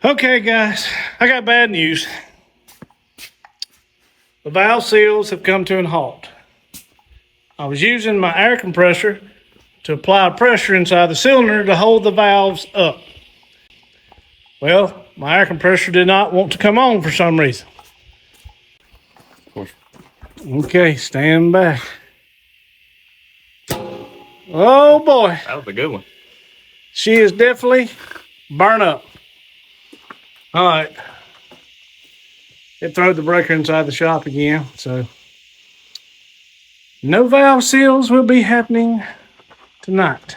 Okay, guys, I got bad news. The valve seals have come to a halt. I was using my air compressor to apply pressure inside the cylinder to hold the valves up. Well, my air compressor did not want to come on for some reason. Of course. Okay, stand back. Oh boy, That was a good one. she is definitely burnt up. All right. It threw the breaker inside the shop again, so no valve seals will be happening tonight.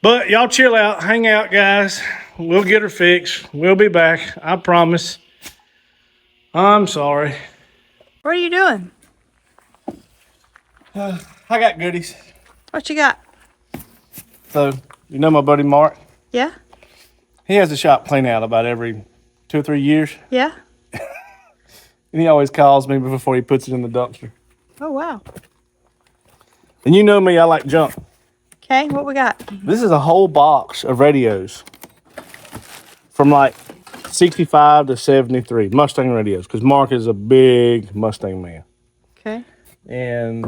But y'all chill out, hang out, guys. We'll get her fixed. We'll be back, I promise. I'm sorry. What are you doing? I got goodies. What you got? So, you know my buddy Mark? Yeah? He has a shop clean out about every 2 or 3 years. Yeah? And he always calls me before he puts it in the dumpster. Oh, wow. And you know me, I like junk. Okay, what we got? This is a whole box of radios from like 65 to 73 Mustang radios, because Mark is a big Mustang man. Okay. And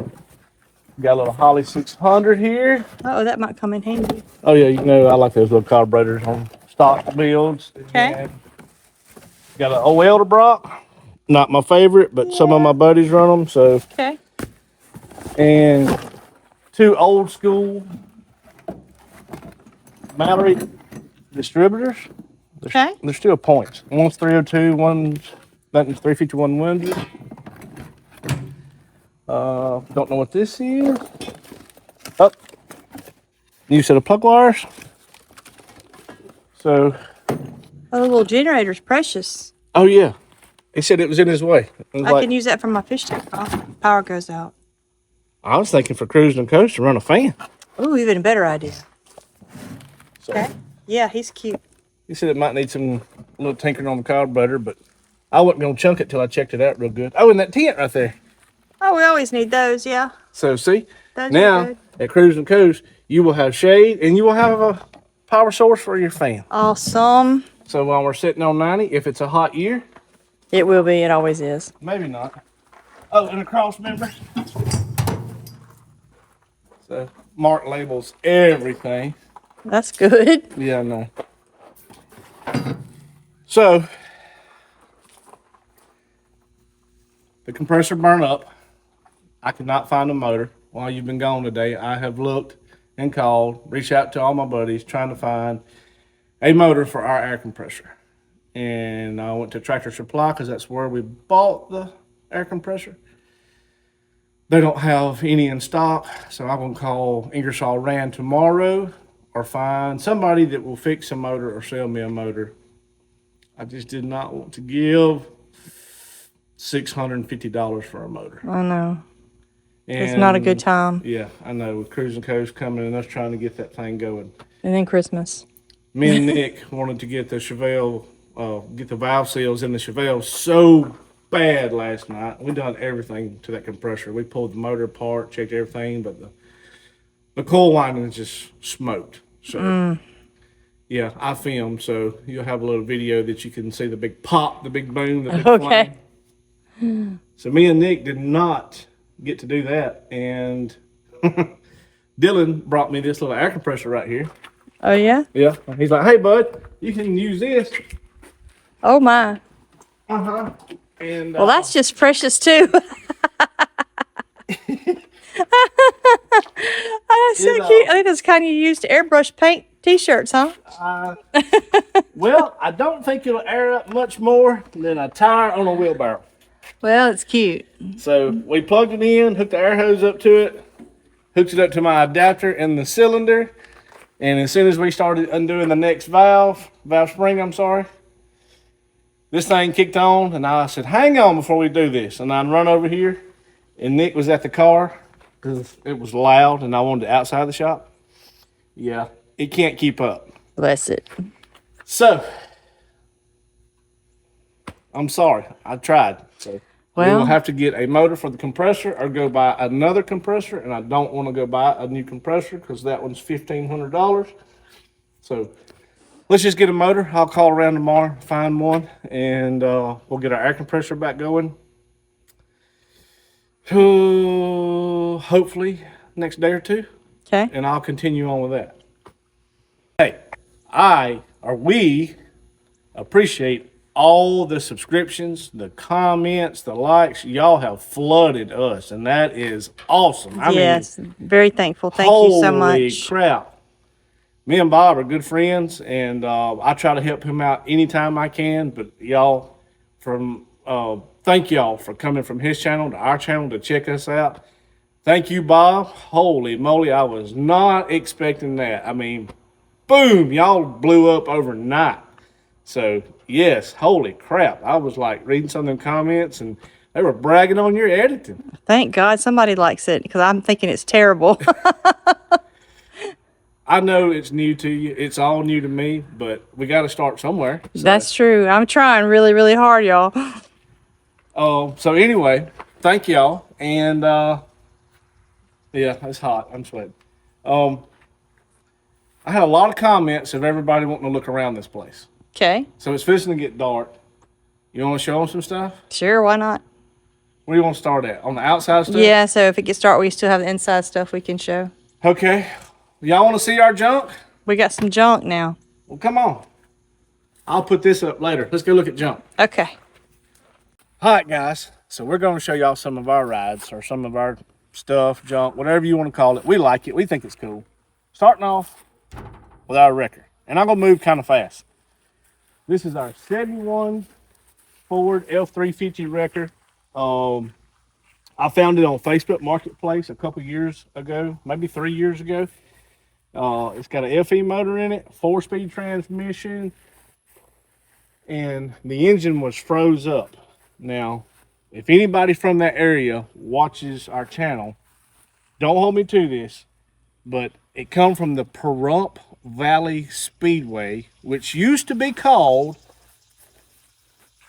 got a little Holly 600 here. Oh, that might come in handy. Oh yeah, you know I like those little carburetors on stock builds. Okay. Got an old Elderbrock, not my favorite, but some of my buddies run them. So, Okay. and 2 old school Mallory distributors. Okay. They're still points. One's 302, one's 351 Windsor. Don't know what this is. Oh, new set of plug wires. So, Oh, the little generator's precious. oh yeah, he said it was in his way. I was I like, can use that for my fish tank. Oh, power goes out. I was thinking for cruising and coast to run a fan. Ooh, even a better idea. So, Okay. Yeah, he's cute. he said it might need some little tinkering on the carburetor, but I wasn't gonna chunk it till I checked it out real good. Oh, and that tent right there. Oh, we always need those, yeah. So see, Those are now good. at Cruise and Coast, you will have shade and you will have a power source for your fan. Awesome. So while we're sitting on 90, if it's a hot year, It will be. It always is. maybe not. Oh, and a cross member. So Mark labels everything. That's good. Yeah, I know. So the compressor burned up. I could not find a motor while you've been gone today. I have looked and called, reached out to all my buddies trying to find a motor for our air compressor. And I went to Tractor Supply because that's where we bought the air compressor. They don't have any in stock, so I'm going to call Ingersoll Rand tomorrow or find somebody that will fix a motor or sell me a motor. I just did not want to give $650 for a motor. I know. And It's not a good time. Yeah, I know. With Cruising Coast coming and us trying to get that thing going. And then Christmas. Me and Nick wanted to get the Chevelle, get the valve seals in the Chevelle so bad last night. We done everything to that compressor. We pulled the motor apart, checked everything, but the coil winding just smoked. So, yeah, I filmed, so you'll have a little video that you can see the big pop, the big boom, the big Okay. flame. So me and Nick did not get to do that, and Dylan brought me this little air compressor right here. Oh, yeah? Yeah, he's like, "Hey, bud, you can use this." Oh, my. And Well, that's just precious, too. Oh, that's so cute. I think that's kind of used to airbrush paint t-shirts, huh? well, I don't think it'll air up much more than a tire on a wheelbarrow. Well, it's cute. So we plugged it in, hooked the air hose up to it, hooked it up to my adapter in the cylinder, and as soon as we started undoing the next valve spring, I'm sorry, this thing kicked on, and I said, "Hang on before we do this." And I run over here, and Nick was at the car because it was loud, and I wanted it outside the shop. Yeah, it can't keep up. Bless it. So, I'm sorry. I tried. So we will Well, have to get a motor for the compressor or go buy another compressor, and I don't want to go buy a new compressor because that one's $1,500. So let's just get a motor. I'll call around tomorrow, find one, and we'll get our air compressor back going. Hopefully next day or two, Okay. and I'll continue on with that. Hey, we appreciate all the subscriptions, the comments, the likes. Y'all have flooded us, and that is awesome. I mean, Yes. Very thankful. Thank you so holy much. crap. Me and Bob are good friends, and I try to help him out anytime I can. But y'all, thank y'all for coming from his channel to our channel to check us out. Thank you, Bob. Holy moly, I was not expecting that. I mean, boom, y'all blew up overnight. So, yes, holy crap. I was like reading some of them comments, and they were bragging on your editing. Thank God somebody likes it because I'm thinking it's terrible. I know it's new to you. It's all new to me, but we got to start somewhere. So. That's true. I'm trying really, really hard, y'all. So anyway, thank y'all. And yeah, it's hot. I'm sweating. I had a lot of comments of everybody wanting to look around this place. Okay. So it's fixing to get dark. You want to show them some stuff? Sure. Why not? Where do you want to start at? On the outside stuff? Yeah. So if it gets dark, we still have the inside stuff we can show. Okay. Y'all want to see our junk? We got some junk now. Well, come on. I'll put this up later. Let's go look at junk. Okay. All right, guys. So we're going to show y'all some of our rides or some of our stuff, junk, whatever you want to call it. We like it. We think it's cool. Starting off with our wrecker. And I'm going to move kind of fast. This is our 71 Ford F350 wrecker. I found it on Facebook Marketplace a couple years ago, maybe 3 years ago. It's got an FE motor in it, 4-speed transmission, and the engine was froze up. Now, if anybody from that area watches our channel, don't hold me to this, but it come from the Pahrump Valley Speedway, which used to be called,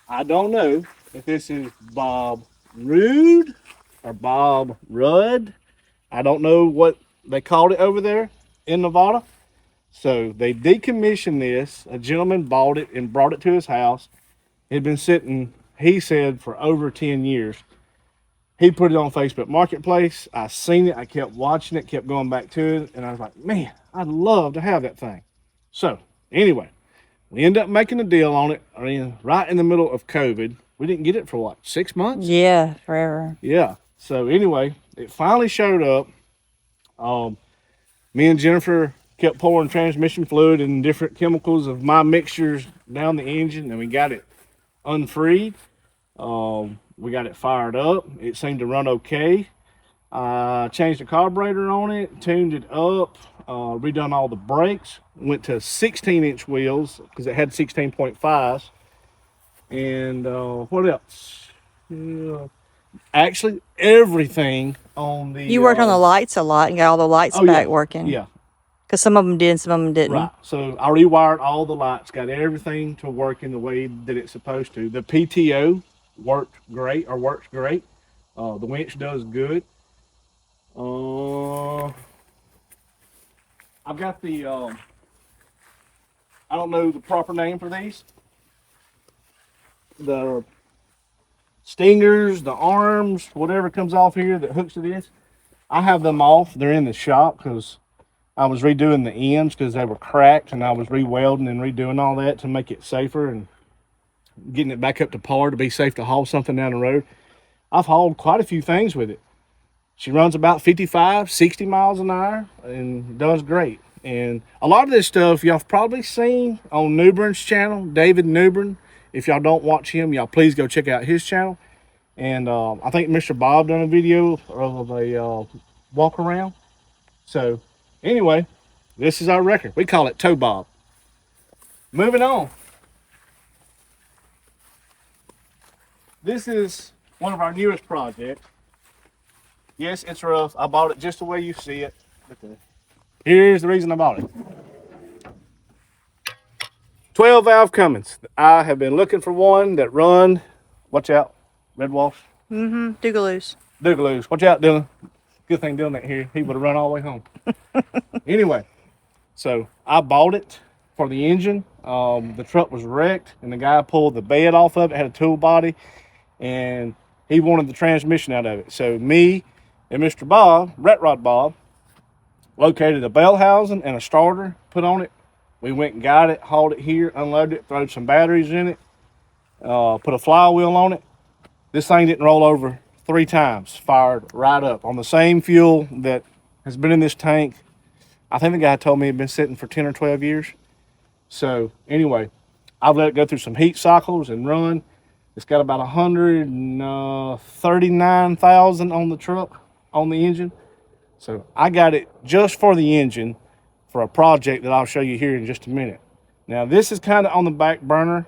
I don't know if this is Bob Rude or Bob Rudd. I don't know what they called it over there in Nevada. So they decommissioned this. A gentleman bought it and brought it to his house. It had been sitting, he said, for over 10 years. He put it on Facebook Marketplace. I seen it. I kept watching it, kept going back to it. And I was like, man, I'd love to have that thing. So anyway, we ended up making a deal on it right in the middle of COVID. We didn't get it for what, 6 months? Yeah. Forever. Yeah. So anyway, it finally showed up. Me and Jennifer kept pouring transmission fluid and different chemicals of my mixtures down the engine, and we got it unfreed. We got it fired up. It seemed to run okay. Changed the carburetor on it, tuned it up, redone all the brakes, went to 16-inch wheels because it had 16.5s. And what else? Actually, everything on the... You worked on the lights a lot and got all the lights back working. Yeah. Because some of them did, some of them didn't. Right. So I rewired all the lights, got everything to work in the way that it's supposed to. The PTO works great. The winch does good. I've got the, I don't know the proper name for these. The stingers, the arms, whatever comes off here that hooks to this. I have them off. They're in the shop because I was redoing the ends because they were cracked, and I was re-welding and redoing all that to make it safer and getting it back up to par to be safe to haul something down the road. I've hauled quite a few things with it. She runs about 55, 60 miles an hour and does great. And a lot of this stuff y'all have probably seen on Newbern's channel, David Newbern. If y'all don't watch him, y'all please go check out his channel. And I think Mr. Bob done a video of a walk around. So anyway, this is our record. We call it Tow Bob. Moving on. This is one of our newest projects. Yes, it's rough. I bought it just the way you see it. Here's the reason I bought it. 12 valve Cummins. I have been looking for one that run, watch out, red wash. Doogaloos. Doogaloos. Watch out, Dylan. Good thing Dylan ain't here. He would have run all the way home. Anyway, so I bought it for the engine. The truck was wrecked, and the guy pulled the bed off of it, had a tool body, and he wanted the transmission out of it. So me and Mr. Bob, Rat Rod Bob, located a bell housing and a starter, put on it. We went and got it, hauled it here, unloaded it, threw some batteries in it, put a flywheel on it. This thing didn't roll over 3 times, fired right up on the same fuel that has been in this tank. I think the guy told me it had been sitting for 10 or 12 years. So anyway, I've let it go through some heat cycles and run. It's got about 139,000 on the truck, on the engine. So I got it just for the engine for a project that I'll show you here in just a minute. Now this is kind of on the back burner.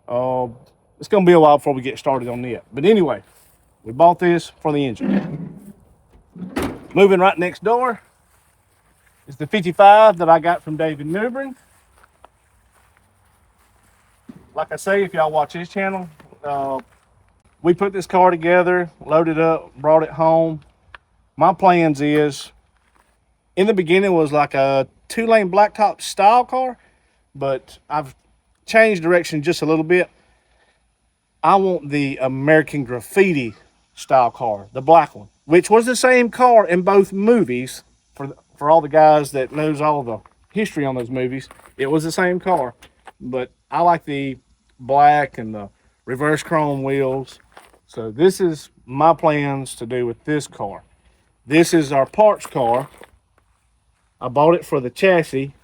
It's going to be a while before we get started on it. But anyway, we bought this for the engine. Moving right next door is the 55 that I got from David Newbern. Like I say, if y'all watch his channel, we put this car together, loaded up, brought it home. My plans is, in the beginning, was like a 2-lane blacktop style car, but I've changed direction just a little bit. I want the American Graffiti style car, the black one, which was the same car in both movies. For all the guys that knows all the history on those movies, it was the same car, but I like the black and the reverse chrome wheels. So this is my plans to do with this car. This is our parts car. I bought it for the chassis,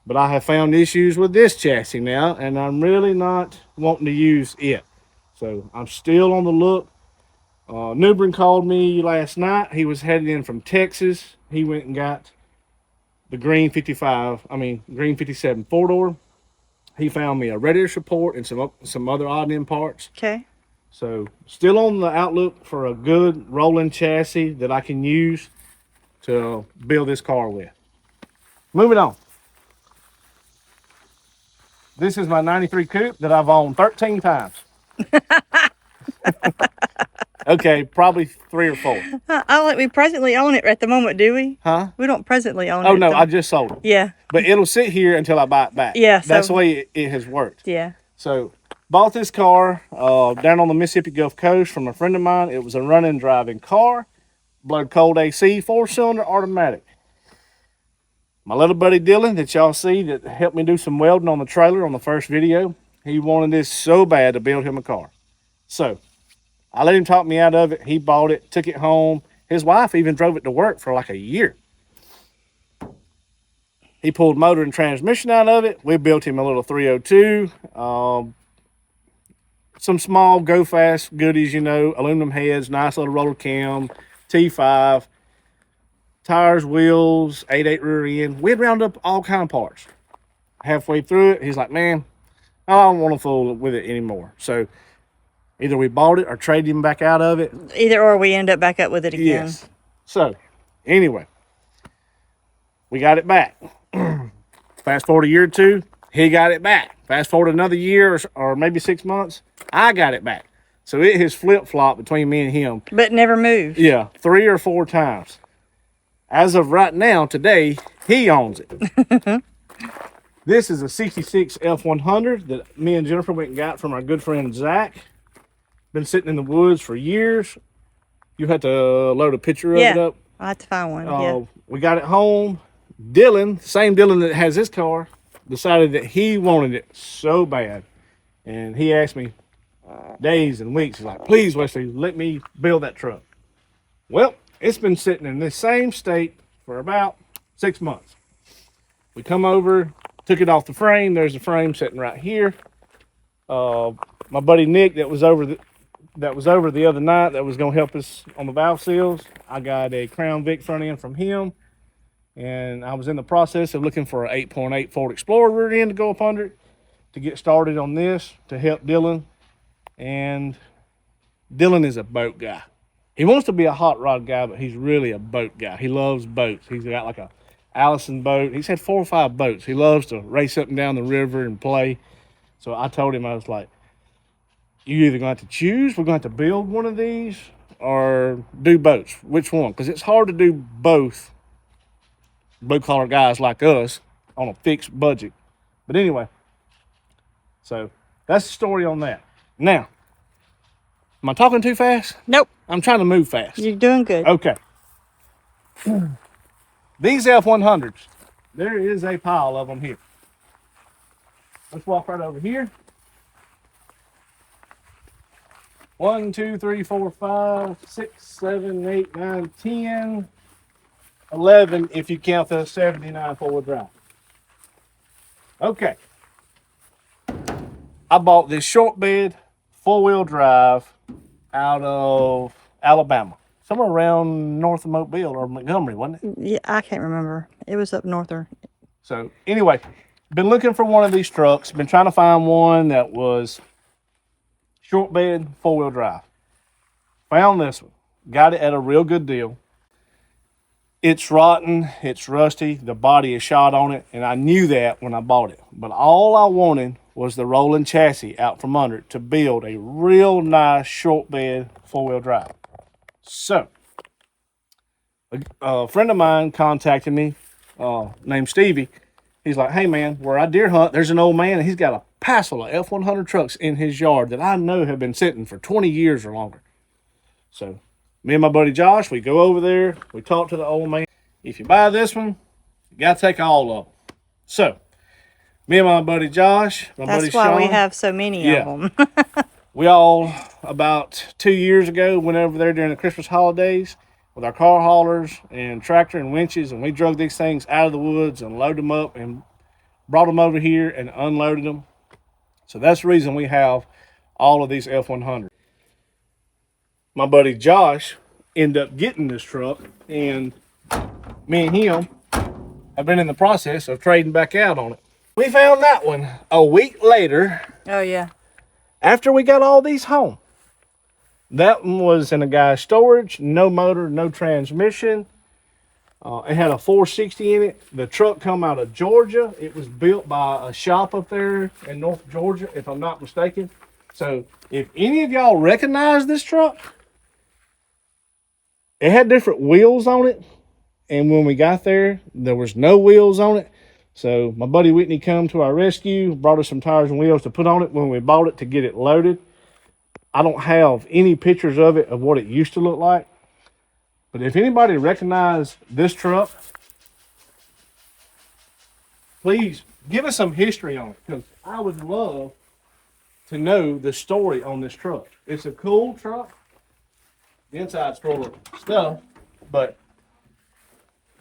but I have found issues with this chassis now, and I'm really not wanting to use it. So I'm still on the look. Newbern called me last night. He was heading in from Texas. He went and got the green 57 4-door. He found me a radiator support and some other odd end parts. Okay. So still on the outlook for a good rolling chassis that I can use to build this car with. Moving on. This is my 93 coupe that I've owned 13 times. Okay, probably 3 or 4. I don't think we presently own it at the moment, do we? Huh? We don't presently own it. Oh, no, I just sold it. Yeah. But it'll sit here until I buy it back. Yeah, That's so- the way it has worked. Yeah. So, bought this car down on the Mississippi Gulf Coast from a friend of mine. It was a running, driving car. Blood cold AC, 4-cylinder automatic. My little buddy Dylan that y'all see that helped me do some welding on the trailer on the first video, he wanted this so bad to build him a car. So, I let him talk me out of it. He bought it, took it home. His wife even drove it to work for like a year. He pulled motor and transmission out of it. We built him a little 302. Some small go fast goodies, you know, aluminum heads, nice little roller cam, T5, tires, wheels, 8.8 rear end. We'd round up all kind of parts. Halfway through it, he's like, man, I don't want to fool with it anymore. So either we bought it or traded him back out of it. Either or we end up back up with it again. Yes. So, anyway, we got it back. Fast forward a year or 2, he got it back. Fast forward another year or maybe 6 months, I got it back. So it has flip-flopped between me and him. But never moved. Yeah, 3 or 4 times. As of right now, today, he owns it. This is a 66 F100 that me and Jennifer went and got from our good friend Zach. Been sitting in the woods for years. You had to load a picture of it up. I have to find one. Yeah. We got it home. Dylan, same Dylan that has this car, decided that he wanted it so bad. And he asked me days and weeks, he's like, please, Wesley, let me build that truck. Well, it's been sitting in this same state for about 6 months. We come over, took it off the frame. There's the frame sitting right here. My buddy Nick that was over the other night that was going to help us on the valve seals. I got a Crown Vic front end from him, and I was in the process of looking for an 8.8 Ford Explorer rear end to go up under it to get started on this to help Dylan. And Dylan is a boat guy. He wants to be a hot rod guy, but he's really a boat guy. He loves boats. He's got like a Allison boat. He's had 4 or 5 boats. He loves to race up and down the river and play. So I told him, I was like, you either going to have to choose, we're going to have to build one of these, or do boats. Which one? Because it's hard to do both blue-collar guys like us on a fixed budget. But anyway, so that's the story on that. Now, am I talking too fast? Nope. I'm trying to move fast. You're doing good. Okay. These F100s, there is a pile of them here. Let's walk right over here. 1, 2, 3, 4, 5, 6, 7, 8, 9, 10, 11 if you count the 79 four-wheel drive. Okay. I bought this short bed four-wheel drive out of Alabama. Somewhere around north of Mobile or Montgomery, wasn't it? Yeah, I can't remember. It was up norther. So anyway, been looking for one of these trucks. Been trying to find one that was short bed, four-wheel drive. Found this one. Got it at a real good deal. It's rotten. It's rusty. The body is shot on it. And I knew that when I bought it. But all I wanted was the rolling chassis out from under it to build a real nice short bed four-wheel drive. So, a friend of mine contacted me, named Stevie. He's like, hey man, where I deer hunt, there's an old man and he's got a passel of F100 trucks in his yard that I know have been sitting for 20 years or longer. So, me and my buddy Josh, we go over there, we talk to the old man. If you buy this one, you got to take all of them. So, me and my buddy Josh, my buddy That's why Sean, we have so many of them. we all, about 2 years ago, went over there during the Christmas holidays with our car haulers and tractor and winches, and we drug these things out of the woods and loaded them up and brought them over here and unloaded them. So that's the reason we have all of these F100s. My buddy Josh ended up getting this truck, and me and him have been in the process of trading back out on it. We found that one a week later Oh, yeah. after we got all these home. That one was in a guy's storage, no motor, no transmission. It had a 460 in it. The truck come out of Georgia. It was built by a shop up there in North Georgia, if I'm not mistaken. So if any of y'all recognize this truck, it had different wheels on it. And when we got there was no wheels on it. So my buddy Whitney come to our rescue, brought us some tires and wheels to put on it when we bought it to get it loaded. I don't have any pictures of it, of what it used to look like. But if anybody recognizes this truck, please give us some history on it, because I would love to know the story on this truck. It's a cool truck. The inside's full of stuff, but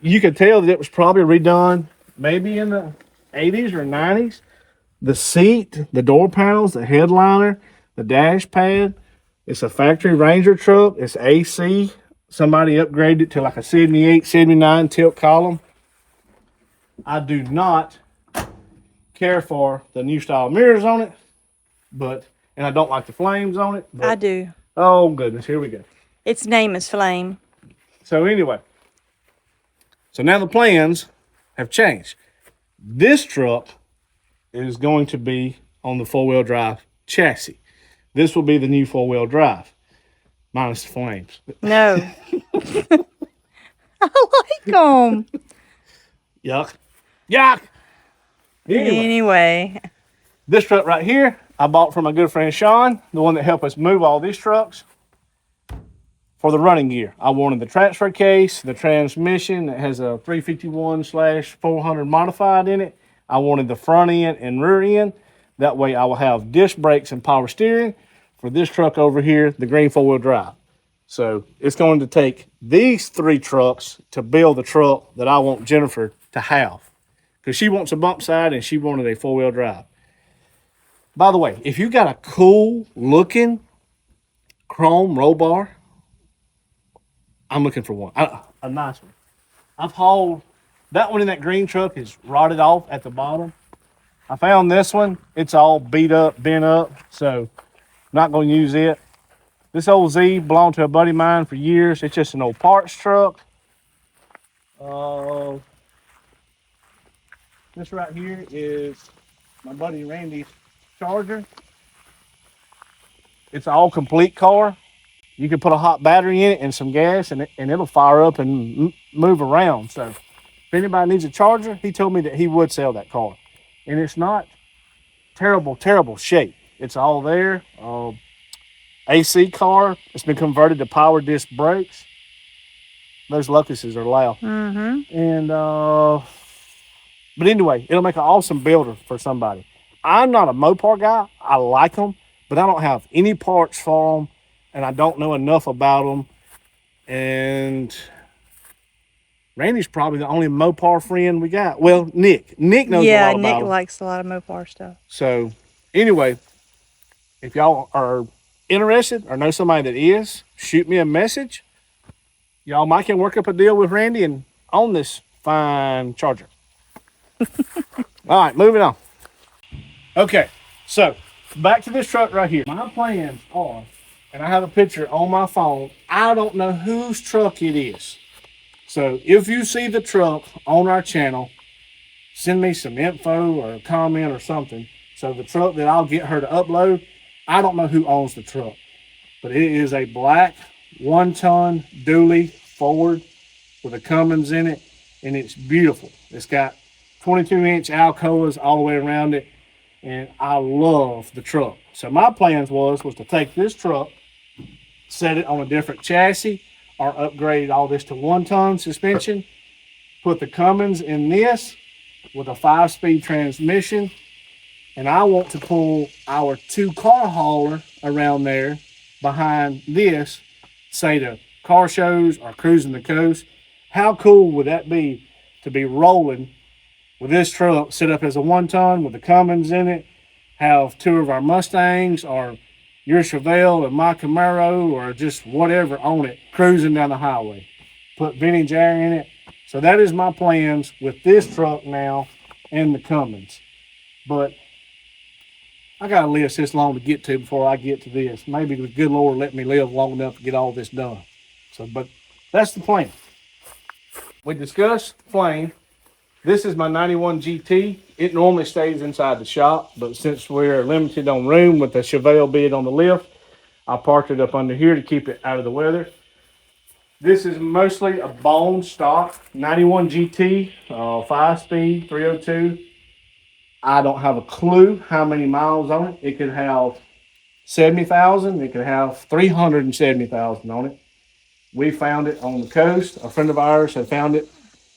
you could tell that it was probably redone maybe in the 80s or 90s. The seat, the door panels, the headliner, the dash pad. It's a factory Ranger truck. It's AC. Somebody upgraded it to like a 78, 79 tilt column. I do not care for the new style mirrors on it, and I don't like the flames on it. I do. Oh goodness, here we go. Its name is Flame. So anyway, so now the plans have changed. This truck is going to be on the four-wheel drive chassis. This will be the new four-wheel drive, minus the flames. No. I like them. Yuck. Yuck! Anyway. This truck right here, I bought from my good friend Sean, the one that helped us move all these trucks, for the running gear. I wanted the transfer case, the transmission that has a 351/400 modified in it. I wanted the front end and rear end. That way I will have disc brakes and power steering for this truck over here, the green four-wheel drive. So it's going to take these three trucks to build the truck that I want Jennifer to have, because she wants a bump side and she wanted a four-wheel drive. By the way, if you got a cool looking chrome roll bar, I'm looking for one, a nice one. I've hauled, that one in that green truck is rotted off at the bottom. I found this one, it's all beat up, bent up, so not going to use it. This old Z belonged to a buddy of mine for years. It's just an old parts truck. This right here is my buddy Randy's Charger. It's an all complete car. You can put a hot battery in it and some gas, and it'll fire up and move around. So if anybody needs a charger, he told me that he would sell that car. and it's not terrible shape. It's all there. AC car. It's been converted to power disc brakes. Those locusts are loud. Mm-hmm. And but anyway, it'll make an awesome builder for somebody. I'm not a Mopar guy. I like them, but I don't have any parts for them, and I don't know enough about them. And Randy's probably the only Mopar friend we got. Well, Nick. Nick knows a Yeah, lot about Nick them. likes a lot of Mopar stuff. So anyway, if y'all are interested or know somebody that is, shoot me a message. Y'all might can work up a deal with Randy and own this fine Charger. All right, moving on. Okay, so back to this truck right here. My plans are, and I have a picture on my phone. I don't know whose truck it is. So if you see the truck on our channel, send me some info or a comment or something. So the truck that I'll get her to upload, I don't know who owns the truck, but it is a black 1-ton dually Ford with a Cummins in it, and it's beautiful. It's got 22-inch Alcoas all the way around it, and I love the truck. So my plans was to take this truck, set it on a different chassis, or upgrade all this to 1-ton suspension, put the Cummins in this with a 5-speed transmission, and I want to pull our 2-car hauler around there behind this, say to car shows or cruising the coast. How cool would that be to be rolling with this truck set up as a 1-ton with the Cummins in it, have 2 of our Mustangs or your Chevelle and my Camaro or just whatever on it, cruising down the highway. Put vintage air in it. So that is my plans with this truck now and the Cummins. But I got a list this long to get to before I get to this. Maybe the good Lord let me live long enough to get all this done. So, but that's the plan. We discussed flame. This is my 91 GT. It normally stays inside the shop, but since we're limited on room with the Chevelle bed on the lift, I parked it up under here to keep it out of the weather. This is mostly a bone stock 91 GT, 5-speed, 302. I don't have a clue how many miles on it. It could have 70,000. It could have 370,000 on it. We found it on the coast. A friend of ours had found it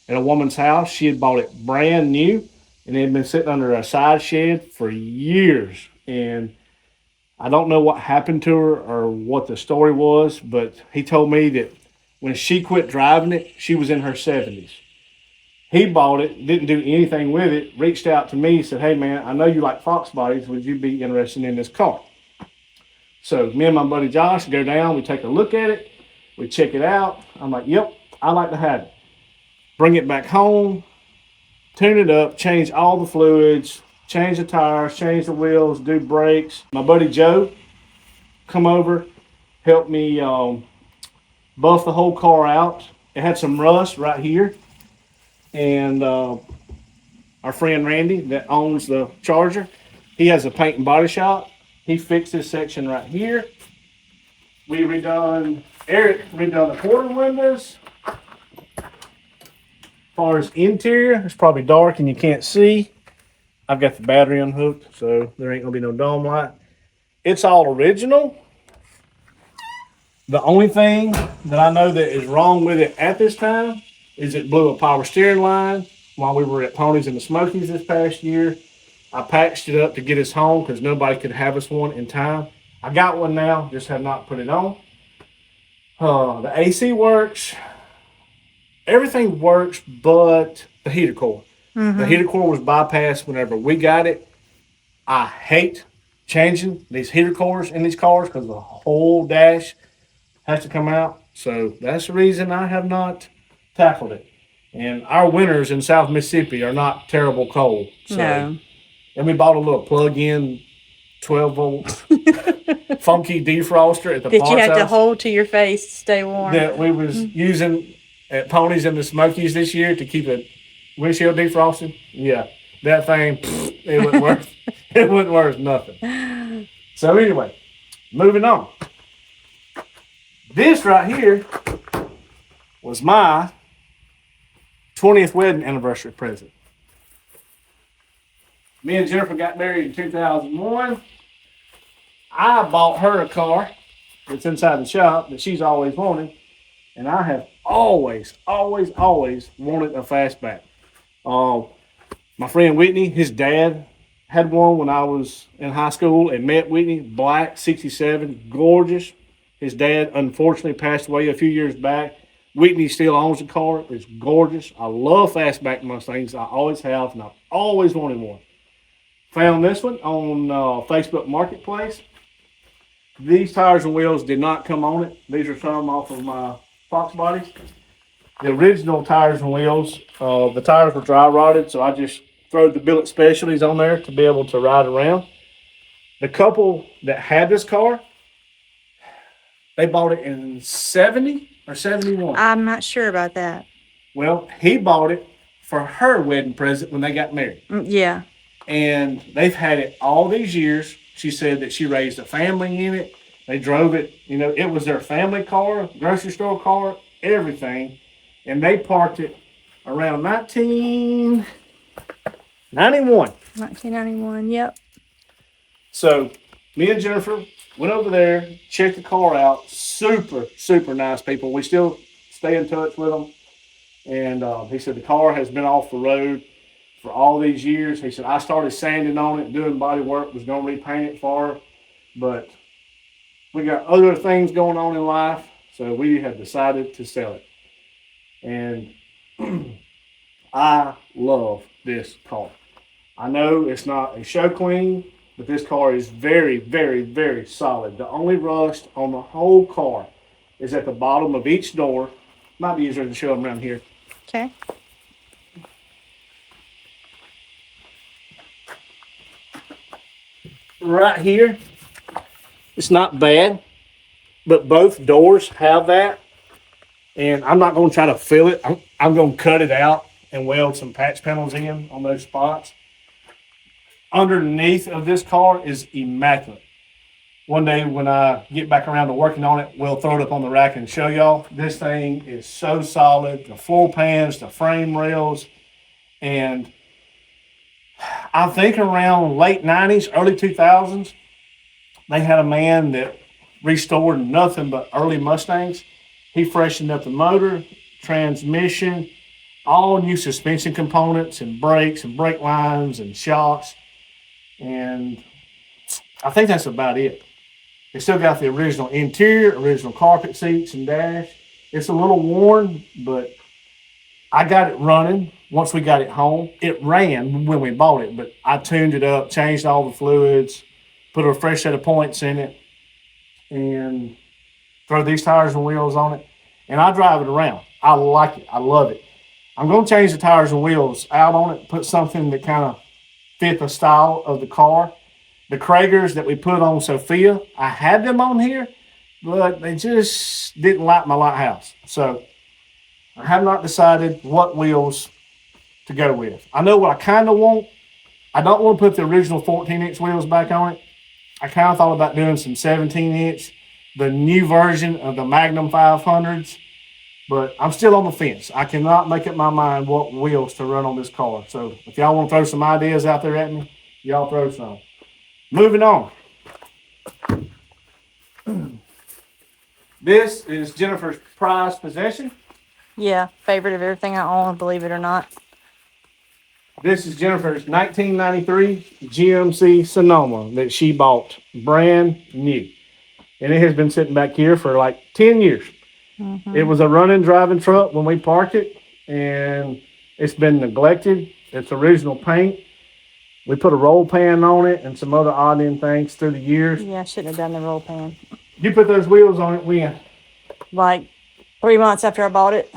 at a woman's house. She had bought it brand new, and it had been sitting under a side shed for years. And I don't know what happened to her or what the story was, but he told me that when she quit driving it, she was in her 70s. He bought it, didn't do anything with it, reached out to me, said, hey man, I know you like Fox bodies. Would you be interested in this car? So me and my buddy Josh go down, we take a look at it, we check it out. I'm like, yep, I like to have it. Bring it back home, tune it up, change all the fluids, change the tires, change the wheels, do brakes. My buddy Joe come over, help me buff the whole car out. It had some rust right here. And our friend Randy that owns the Charger, he has a paint and body shop. He fixed this section right here. Eric redone the quarter windows. As far as interior, it's probably dark and you can't see. I've got the battery unhooked, so there ain't gonna be no dome light. It's all original. The only thing that I know that is wrong with it at this time is it blew a power steering line while we were at Ponies in the Smokies this past year. I patched it up to get us home because nobody could have us one in time. I got one now, just have not put it on. The AC works. Everything works but the heater core. Mm-hmm. The heater core was bypassed whenever we got it. I hate changing these heater cores in these cars because the whole dash has to come out. So that's the reason I have not tackled it. And our winters in South Mississippi are not terrible cold. So, no. And we bought a little plug-in 12-volt funky defroster at the that parts you had house to hold to your face to stay warm. that we was using at Ponies in the Smokies this year to keep it windshield defrosted. Yeah, that thing, it wasn't worth it wasn't worth nothing. So anyway, moving on. This right here was my 20th wedding anniversary present. Me and Jennifer got married in 2001. I bought her a car that's inside the shop that she's always wanted, and I have always wanted a fastback. Uh, my friend Whitney, his dad had one when I was in high school and met Whitney. Black, 67, gorgeous. His dad unfortunately passed away a few years back. Whitney still owns the car. It's gorgeous. I love fastback Mustangs. I always have, and I've always wanted one. Found this one on Facebook Marketplace. These tires and wheels did not come on it. These are some off of my Fox bodies. The original tires and wheels, the tires were dry rotted, so I just threw the billet specialties on there to be able to ride around. The couple that had this car, they bought it in 70 or 71. I'm not sure about that. Well, he bought it for her wedding present when they got married. Yeah. And they've had it all these years. She said that she raised a family in it. They drove it, it was their family car, grocery store car, everything. And they parked it around 1991. 1991. Yep. So me and Jennifer went over there, checked the car out. Super, super nice people. We still stay in touch with them. And he said the car has been off the road for all these years. He said, I started sanding on it, doing body work, was going to repaint it for her. But we got other things going on in life, so we have decided to sell it. And I love this car. I know it's not a show queen, but this car is very, very, very solid. The only rust on the whole car is at the bottom of each door. Might be easier to show them around here. Okay. Right here, it's not bad, but both doors have that. And I'm not going to try to fill it. I'm going to cut it out and weld some patch panels in on those spots. Underneath of this car is immaculate. One day when I get back around to working on it, we'll throw it up on the rack and show y'all. This thing is so solid. The floor pans, the frame rails, and I think around late 90s, early 2000s, they had a man that restored nothing but early Mustangs. He freshened up the motor, transmission, all new suspension components and brakes and brake lines and shocks. And I think that's about it. They still got the original interior, original carpet seats and dash. It's a little worn, but I got it running once we got it home. It ran when we bought it, but I tuned it up, changed all the fluids, put a fresh set of points in it, and throw these tires and wheels on it. And I drive it around. I like it. I love it. I'm going to change the tires and wheels out on it, put something that kind of fit the style of the car. The Kragers that we put on Sophia, I had them on here, but they just didn't like my lighthouse. So I have not decided what wheels to go with. I know what I kind of want. I don't want to put the original 14-inch wheels back on it. I kind of thought about doing some 17-inch, the new version of the Magnum 500s, but I'm still on the fence. I cannot make up my mind what wheels to run on this car. So if y'all want to throw some ideas out there at me, y'all throw some. Moving on. This is Jennifer's prized possession. Yeah. Favorite of everything I own, believe it or not. This is Jennifer's 1993 GMC Sonoma that she bought brand new. And it has been sitting back here for like 10 years. Mm-hmm. It was a running, driving truck when we parked it, and it's been neglected. It's original paint. We put a roll pan on it and some other odd end things through the years. Yeah, I shouldn't have done the roll pan. You put those wheels on it when? Like 3 months after I bought it.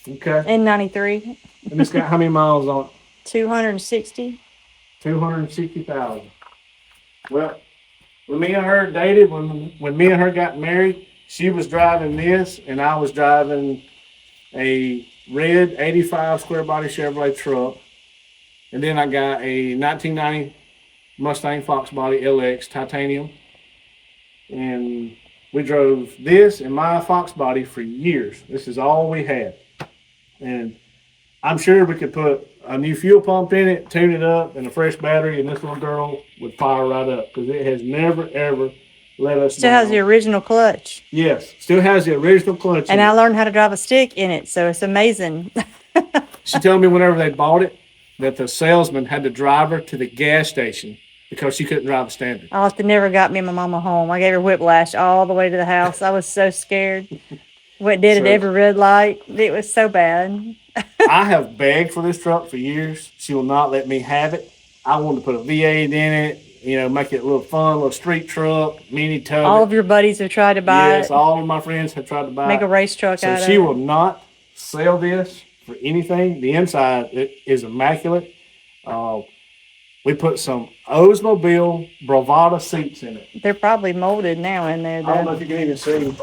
Okay. In 93. And it's got how many miles on it? 260. 260,000. Well, when me and her dated, when me and her got married, she was driving this and I was driving a red 85 square body Chevrolet truck. And then I got a 1990 Mustang Fox Body LX titanium. And we drove this and my Fox Body for years. This is all we had. And I'm sure we could put a new fuel pump in it, tune it up, and a fresh battery, and this little girl would fire right up because it has never ever let us Still down. has the original clutch. Yes, still has the original clutch. And in I it. learned how to drive a stick in it, so it's amazing. She told me whenever they bought it that the salesman had to drive her to the gas station because she couldn't drive a standard. Oh, they never got me and my mama home. I gave her whiplash all the way to the house. I was so scared. Did it So- every red light. It was so bad. I have begged for this truck for years. She will not let me have it. I wanted to put a V8 in it, you know, make it a little fun, little street truck, mini tub. All of your buddies have tried to buy Yes, it. all of my friends have tried to buy Make it. a race truck So out of she it. will not sell this for anything. The inside is immaculate. We put some Oldsmobile Bravada seats in it. They're probably molded now in there, I don't know though. if you can even see.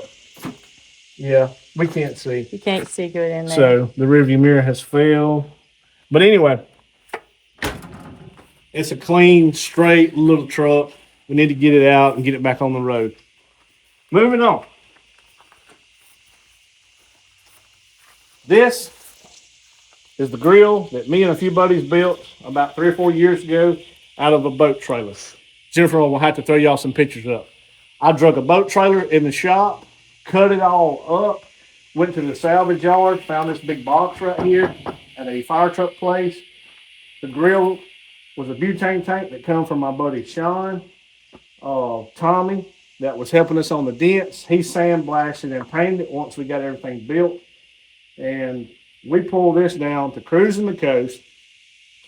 Yeah, we can't see. You can't see good in there. So the rearview mirror has failed. But anyway, it's a clean, straight little truck. We need to get it out and get it back on the road. Moving on. This is the grill that me and a few buddies built about 3 or 4 years ago out of a boat trailer. Jennifer will have to throw y'all some pictures up. I drug a boat trailer in the shop, cut it all up, went to the salvage yard, found this big box right here at a fire truck place. The grill was a butane tank that come from my buddy Sean, Tommy, that was helping us on the dents. He sandblasted and painted it once we got everything built. And we pull this down to cruising the coast.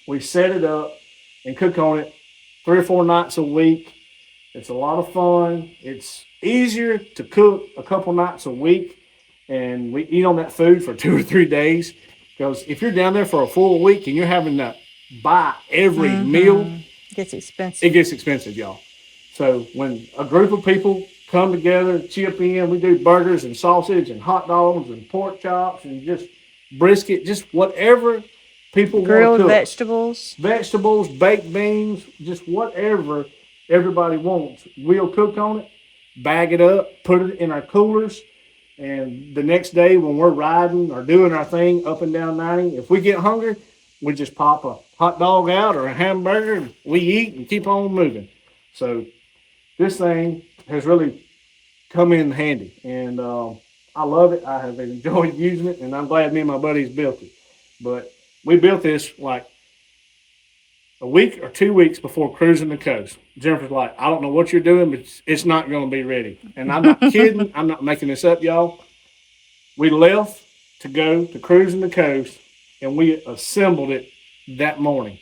We set it up and cook on it 3 or 4 nights a week. It's a lot of fun. It's easier to cook a couple nights a week, and we eat on that food for 2 or 3 days. Because if you're down there for a full week and you're having to buy every meal, Gets expensive. it gets expensive, y'all. So when a group of people come together, chip in, we do burgers and sausage and hot dogs and pork chops and just brisket, just whatever people want to Grilled cook. vegetables. Vegetables, baked beans, just whatever everybody wants. We'll cook on it, bag it up, put it in our coolers, and the next day when we're riding or doing our thing up and down 90, if we get hungry, we just pop a hot dog out or a hamburger, and we eat and keep on moving. So this thing has really come in handy, and I love it. I have enjoyed using it, and I'm glad me and my buddies built it. But we built this like a week or 2 weeks before cruising the coast. Jennifer's like, I don't know what you're doing, but it's not going to be ready. And I'm not kidding. I'm not making this up, y'all. We left to go to cruising the coast, and we assembled it that morning.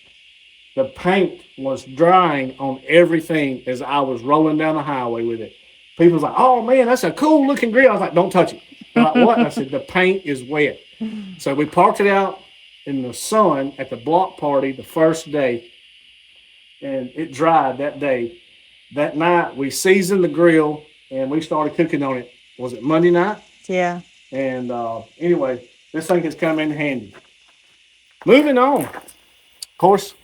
The paint was drying on everything as I was rolling down the highway with it. People was like, oh, man, that's a cool looking grill. I was like, don't touch it. They're like, what? I said, the paint is wet. So we parked it out in the sun at the block party the first day, and it dried that day. That night, we seasoned the grill, and we started cooking on it. Was it Monday night? Yeah. And anyway, this thing has come in handy. Moving on. Of course,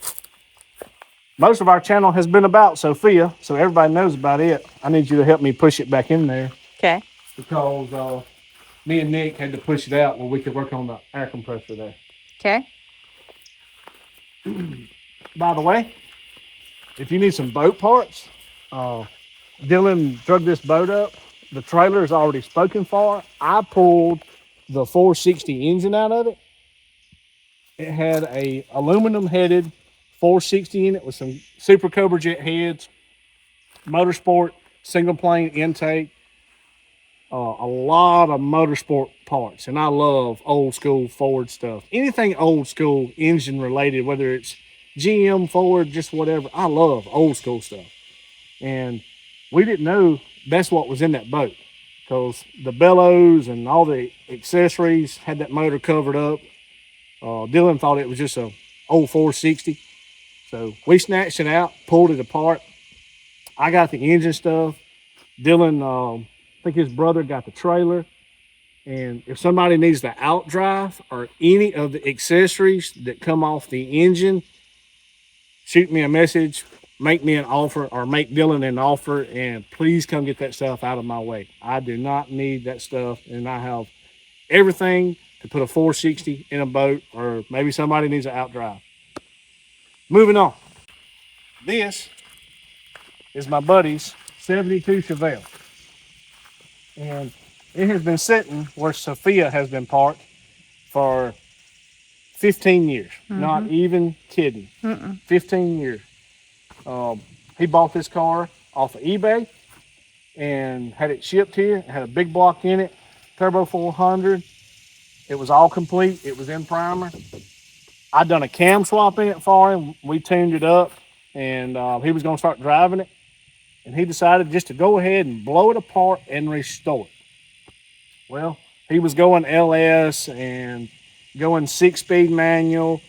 most of our channel has been about Sophia, so everybody knows about it. I need you to help me push it back in there Okay. because me and Nick had to push it out where we could work on the air compressor there. Okay. By the way, if you need some boat parts, Dylan drug this boat up. The trailer is already spoken for. I pulled the 460 engine out of it. It had a aluminum headed 460 in it with some Super Cobra jet heads, motorsport single plane intake, a lot of motorsport parts. And I love old school Ford stuff. Anything old school engine related, whether it's GM, Ford, just whatever. I love old school stuff. And we didn't know that's what was in that boat because the bellows and all the accessories had that motor covered up. Dylan thought it was just a old 460. So we snatched it out, pulled it apart. I got the engine stuff. Dylan, I think his brother got the trailer. And if somebody needs the outdrive or any of the accessories that come off the engine, shoot me a message, make me an offer, or make Dylan an offer, and please come get that stuff out of my way. I do not need that stuff, and I have everything to put a 460 in a boat, or maybe somebody needs an outdrive. Moving on. This is my buddy's 72 Chevelle. And it has been sitting where Sophia has been parked for 15 years. Not even kidding. 15 years. He bought this car off of eBay and had it shipped here. It had a big block in it, turbo 400. It was all complete. It was in primer. I done a cam swap in it for him. We tuned it up, and he was going to start driving it. And he decided just to go ahead and blow it apart and restore it. Well, he was going LS and going 6-speed manual.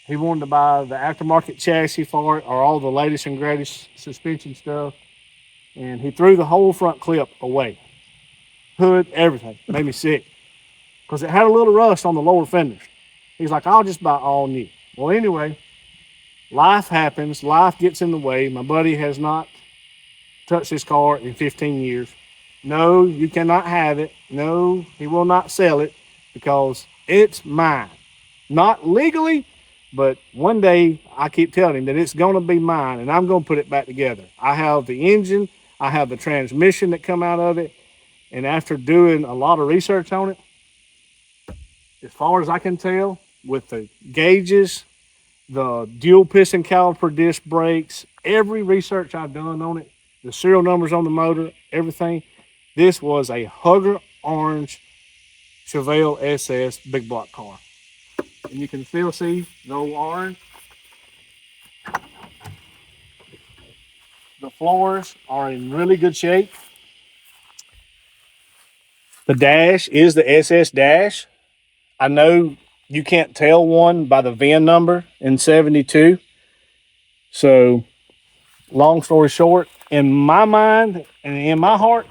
He wanted to buy the aftermarket chassis for it, or all the latest and greatest suspension stuff. And he threw the whole front clip away. Hood, everything. Made me sick. Because it had a little rust on the lower fenders. He's like, I'll just buy all new. Well, anyway, life happens. Life gets in the way. My buddy has not touched his car in 15 years. No, you cannot have it. No, he will not sell it because it's mine. Not legally, but one day I keep telling him that it's going to be mine, and I'm going to put it back together. I have the engine. I have the transmission that come out of it. And after doing a lot of research on it, as far as I can tell, with the gauges, the dual piston caliper disc brakes, every research I've done on it, the serial numbers on the motor, everything, this was a Hugger orange Chevelle SS big block car. And you can still see the old orange. The floors are in really good shape. The dash is the SS dash. I know you can't tell one by the VIN number in 72. So, long story short, in my mind and in my heart,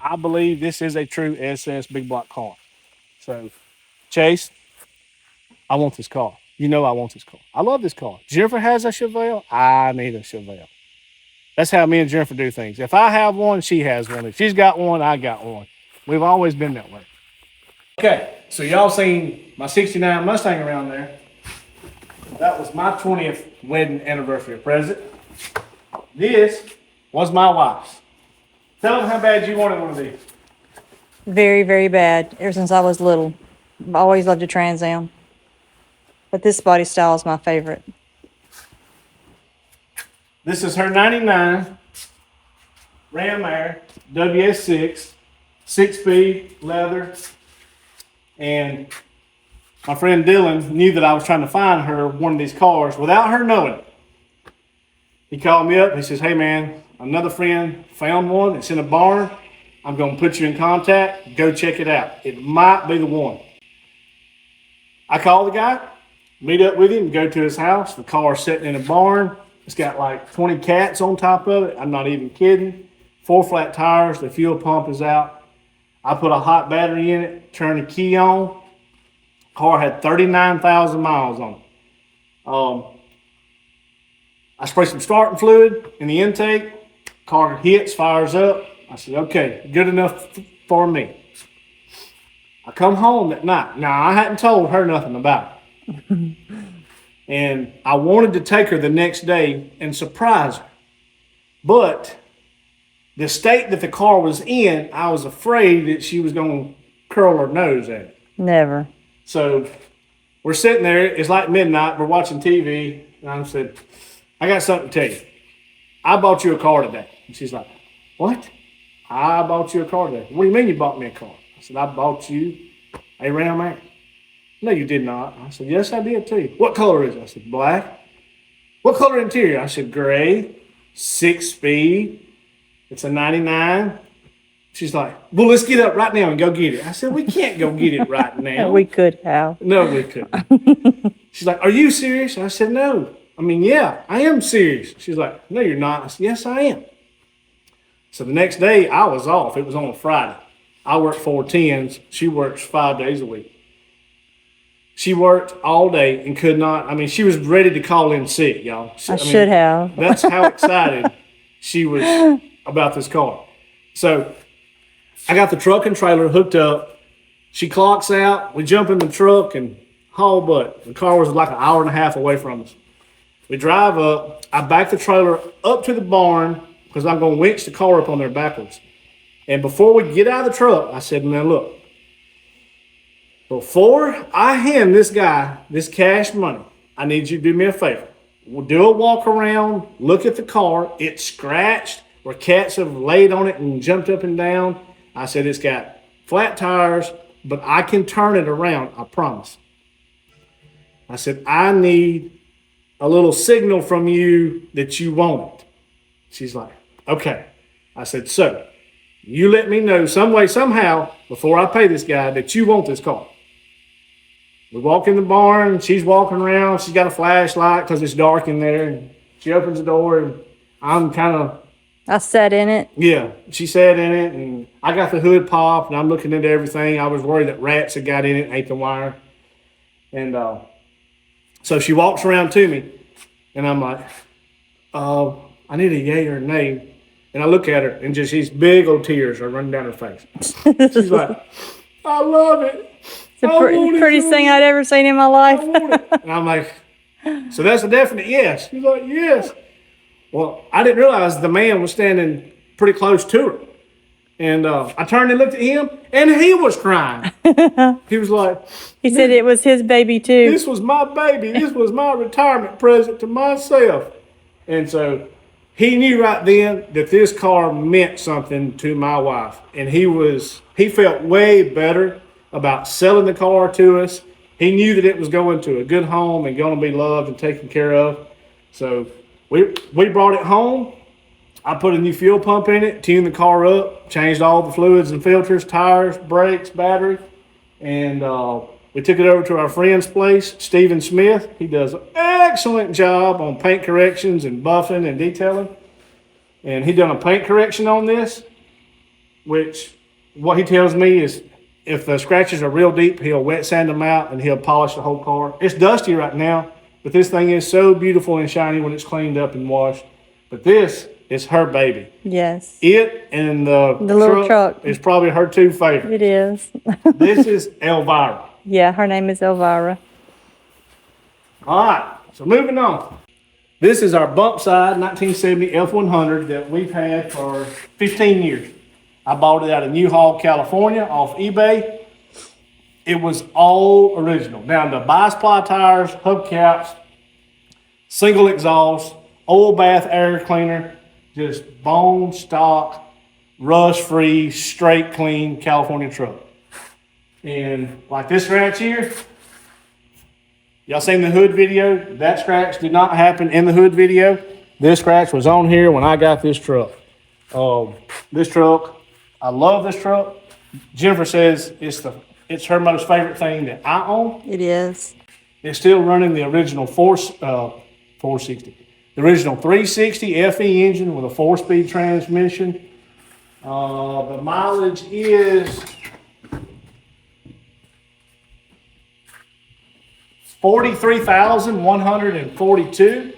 I believe this is a true SS big block car. So, Chase, I want this car. You know I want this car. I love this car. Jennifer has a Chevelle. I need a Chevelle. That's how me and Jennifer do things. If I have one, she has one. If she's got one, I got one. We've always been that way. Okay, so y'all seen my 69 Mustang around there. That was my 20th wedding anniversary present. This was my wife's. Tell them how bad you wanted one of these. Very, very bad. Ever since I was little. I've always loved a Trans Am. But this body style is my favorite. This is her 99 Ram Air WS6, 6-speed leather. And my friend Dylan knew that I was trying to find her one of these cars without her knowing it. He called me up and he says, hey man, another friend found one. It's in a barn. I'm going to put you in contact. Go check it out. It might be the one. I call the guy, meet up with him, go to his house. The car's sitting in a barn. It's got like 20 cats on top of it. I'm not even kidding. 4 flat tires. The fuel pump is out. I put a hot battery in it, turned the key on. Car had 39,000 miles on it. I sprayed some starting fluid in the intake. Car hits, fires up. I said, okay, good enough for me. I come home at night. Now, I hadn't told her nothing about it. And I wanted to take her the next day and surprise her. But the state that the car was in, I was afraid that she was going to curl her nose at it. Never. So we're sitting there. It's like midnight. We're watching TV. And I said, I got something to tell you. I bought you a car today. And she's like, what? I bought you a car today. What do you mean you bought me a car? I said, I bought you a Ram Air. No, you did not. I said, yes, I did too. What color is it? I said, black. What color interior? I said, gray, 6-speed. It's a 99. She's like, well, let's get up right now and go get it. I said, we can't go get it right now. We could have. No, we couldn't. She's like, are you serious? I said, no. I mean, yeah, I am serious. She's like, no, you're not. I said, yes, I am. So the next day, I was off. It was on a Friday. I worked 4 10s. She works 5 days a week. She worked all day and could not. I mean, she was ready to call in sick, y'all. I should have. That's how excited she was about this car. So I got the truck and trailer hooked up She clocks out. We jump in the truck and haul butt. The car was like an hour and a half away from us. We drive up. I back the trailer up to the barn because I'm going to winch the car up on there backwards. And before we get out of the truck, I said, now look, before I hand this guy this cash money, I need you to do me a favor. We'll do a walk around, look at the car. It's scratched where cats have laid on it and jumped up and down. I said, it's got flat tires, but I can turn it around, I promise. I said, I need a little signal from you that you want it. She's like, okay. I said, so you let me know some way, somehow, before I pay this guy that you want this car. We walk in the barn. She's walking around. She's got a flashlight because it's dark in there. And she opens the door, and I'm kind of... I sat in it. Yeah, she sat in it, and I got the hood popped, and I'm looking into everything. I was worried that rats had got in it and ate the wire. And so she walks around to me, and I'm like, I need a yay or a nay. And I look at her, and just these big old tears are running down her face. She's like, I love it. It's the prettiest thing I'd ever seen in my life. And I'm like, so that's a definite yes. She's like, yes. Well, I didn't realize the man was standing pretty close to her. And I turned and looked at him, and he was crying. He was like... He said it was his baby, too. This was my baby. This was my retirement present to myself. And so he knew right then that this car meant something to my wife. And he felt way better about selling the car to us. He knew that it was going to a good home and going to be loved and taken care of. So we brought it home. I put a new fuel pump in it, tuned the car up, changed all the fluids and filters, tires, brakes, battery. And we took it over to our friend's place, Stephen Smith. He does an excellent job on paint corrections and buffing and detailing. And he done a paint correction on this, which what he tells me is if the scratches are real deep, he'll wet sand them out and he'll polish the whole car. It's dusty right now, but this thing is so beautiful and shiny when it's cleaned up and washed. But this is her baby. Yes. It and the little truck is probably her two favorites. It is. This is Elvira. Yeah, her name is Elvira. All right, so moving on. This is our bump side 1970 F100 that we've had for 15 years. I bought it out of Newhall, California off eBay. It was all original, down to bi-ply tires, hubcaps, single exhaust, oil bath air cleaner, just bone stock, rust-free, straight clean California truck. And like this scratch here, y'all seen the hood video? That scratch did not happen in the hood video. This scratch was on here when I got this truck. This truck, I love this truck. Jennifer says it's her most favorite thing that I own. It is. It's still running the original 460. The original 360 FE engine with a 4-speed transmission. The mileage is 43,142.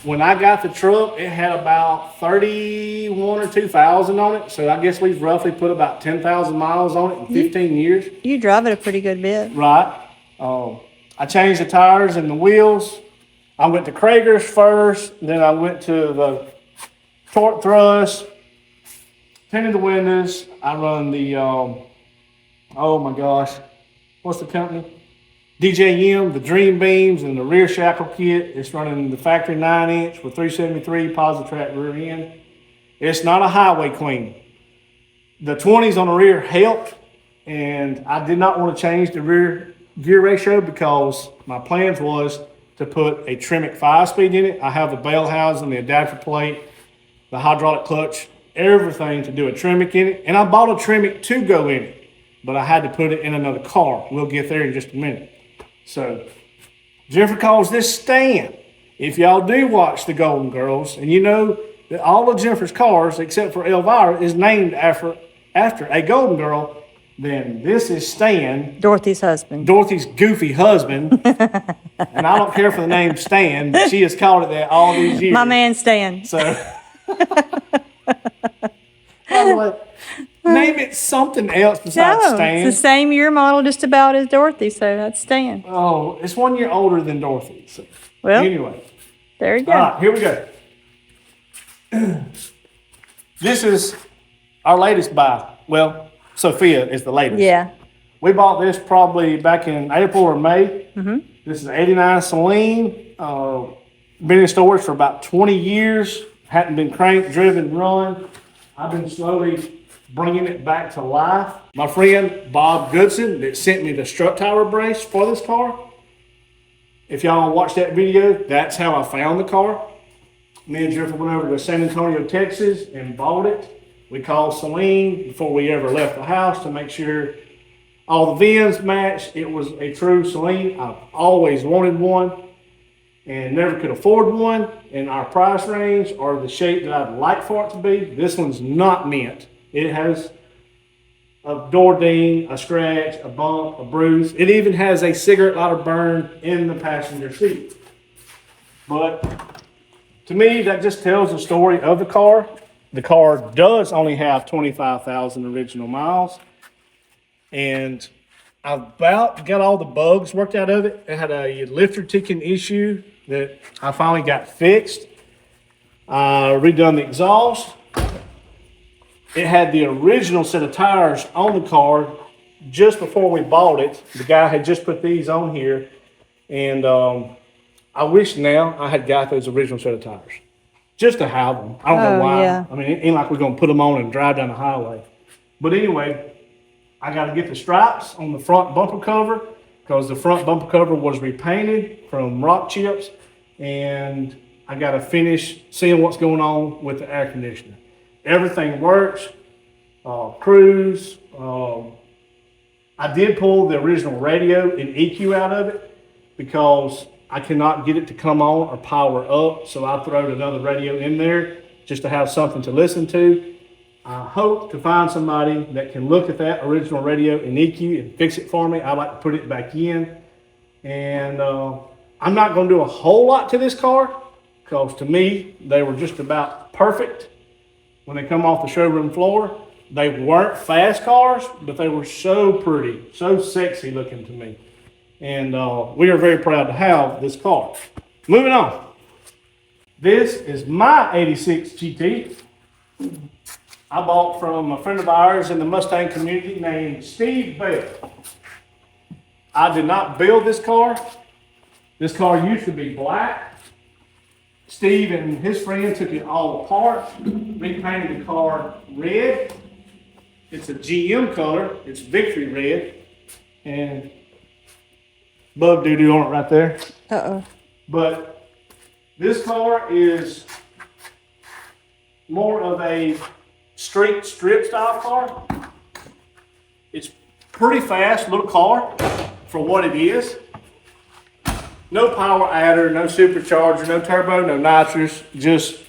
When I got the truck, it had about 31 or 2,000 on it. So I guess we've roughly put about 10,000 miles on it in 15 years. You drive it a pretty good bit. Right. I changed the tires and the wheels. I went to Krager's first. Then I went to the torque thrust. Tinted the windows. I run the, oh my gosh, what's the company? DJM, the Dream Beams, and the rear shackle kit. It's running the factory 9-inch with 373 Positrack rear end. It's not a highway queen. The 20s on the rear helped, and I did not want to change the rear gear ratio because my plans was to put a Tremec 5-speed in it. I have the bell housing, the adapter plate, the hydraulic clutch, everything to do a Tremec in it. And I bought a Tremec to go in it, but I had to put it in another car. We'll get there in just a minute. So Jennifer calls this Stan. If y'all do watch the Golden Girls, and you know that all of Jennifer's cars, except for Elvira, is named after a Golden Girl, then this is Stan. Dorothy's husband. Dorothy's goofy husband. And I don't care for the name Stan, but she has called it that all these years. My man Stan. So I'm like, Name it something else besides No, Stan. it's the same year model just about as Dorothy, so that's Stan. Oh, it's 1 year older than Dorothy. So. Well, Anyway. there you go. All right, here we go. This is our latest buy. Well, Sophia is the latest. Yeah. We bought this probably back in April or May. Mm-hmm. This is 89 Celine. Been in storage for about 20 years. Hadn't been cranked, driven, run. I've been slowly bringing it back to life. My friend Bob Goodson that sent me the strut tower brace for this car. If y'all watched that video, that's how I found the car. Me and Jennifer went over to San Antonio, Texas and bought it. We called Celine before we ever left the house to make sure all the VINs matched. It was a true Celine. I've always wanted one and never could afford one in our price range or the shape that I'd like for it to be. This one's not mint. It has a door ding, a scratch, a bump, a bruise. It even has a cigarette lighter burn in the passenger seat. But to me, that just tells the story of the car. The car does only have 25,000 original miles. And I about got all the bugs worked out of it. It had a lifter ticking issue that I finally got fixed. Redone the exhaust. It had the original set of tires on the car just before we bought it. The guy had just put these on here. And I wish now I had got those original set of tires. Just to have them. I don't know why. Yeah. I mean, it ain't like we're going to put them on and drive down the highway. But anyway, I got to get the stripes on the front bumper cover because the front bumper cover was repainted from rock chips. And I got to finish seeing what's going on with the air conditioner. Everything works. Cruise. I did pull the original radio and EQ out of it because I cannot get it to come on or power up. So I threw another radio in there just to have something to listen to. I hope to find somebody that can look at that original radio and EQ and fix it for me. I'd like to put it back in. And I'm not going to do a whole lot to this car because to me, they were just about perfect when they come off the showroom floor. They weren't fast cars, but they were so pretty, so sexy looking to me. And we are very proud to have this car. Moving on. This is my 86 GT. I bought from a friend of ours in the Mustang community named Steve Bell. I did not build this car. This car used to be black. Steve and his friend took it all apart, repainted the car red. It's a GM color. It's Victory Red. And bug doo-doo on it right there. Uh-oh. But this car is more of a street strip style car. It's pretty fast little car for what it is. No power adder, no supercharger, no turbo, no nitrous, just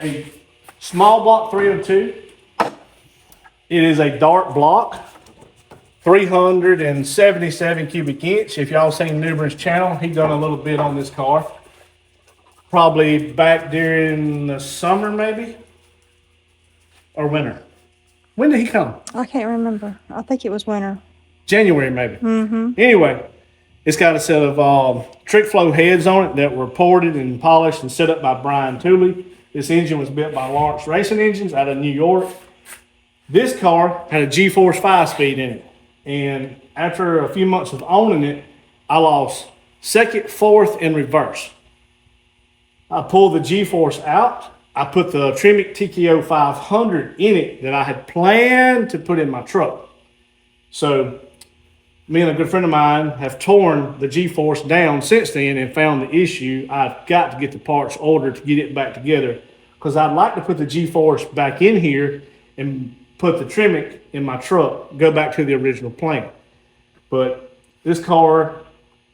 a small block 302. It is a dark block, 377 cubic inch. If y'all seen Newbern's channel, he done a little bit on this car. Probably back during the summer maybe, or winter. When did he come? I can't remember. I think it was winter. January maybe. Anyway, it's got a set of trick flow heads on it that were ported and polished and set up by Brian Tooley. This engine was built by Lawrence Racing Engines out of New York. This car had a G-Force 5-speed in it. And after a few months of owning it, I lost second, fourth, and reverse. I pulled the G-Force out. I put the Tremec TKO 500 in it that I had planned to put in my truck. So me and a good friend of mine have torn the G-Force down since then and found the issue. I've got to get the parts ordered to get it back together because I'd like to put the G-Force back in here and put the Tremec in my truck, go back to the original plan. But this car,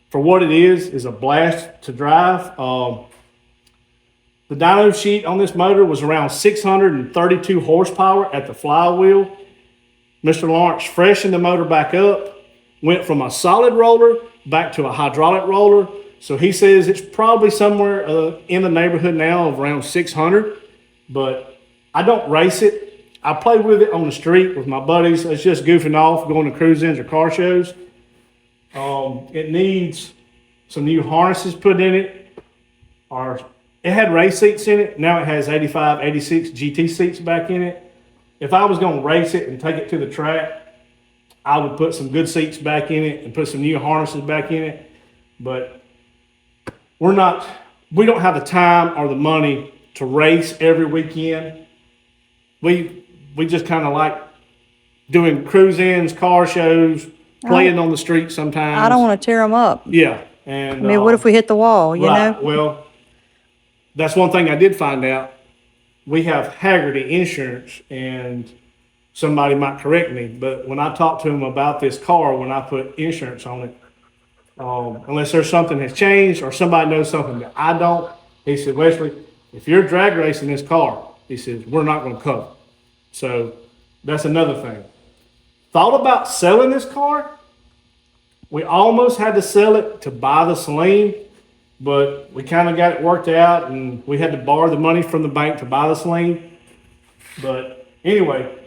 for what it is a blast to drive. The dyno sheet on this motor was around 632 horsepower at the flywheel. Mr. Lawrence freshened the motor back up, went from a solid roller back to a hydraulic roller. So he says it's probably somewhere in the neighborhood now of around 600, but I don't race it. I play with it on the street with my buddies. It's just goofing off, going to cruise-ins or car shows. It needs some new harnesses put in it. It had race seats in it. Now it has 85, 86 GT seats back in it. If I was going to race it and take it to the track, I would put some good seats back in it and put some new harnesses back in it. But we don't have the time or the money to race every weekend. We just kind of like doing cruise-ins, car shows, playing on the street sometimes. I don't want to tear them up. Yeah. And I mean, what if we hit the wall, you know? Well, that's one thing I did find out. We have Haggerty insurance, and somebody might correct me, but when I talked to him about this car, when I put insurance on it, unless there's something that's changed or somebody knows something that I don't, he said, Wesley, if you're drag racing this car, he says, we're not going to cover. So that's another thing. Thought about selling this car. We almost had to sell it to buy the Celine, but we kind of got it worked out, and we had to borrow the money from the bank to buy the Celine. But anyway,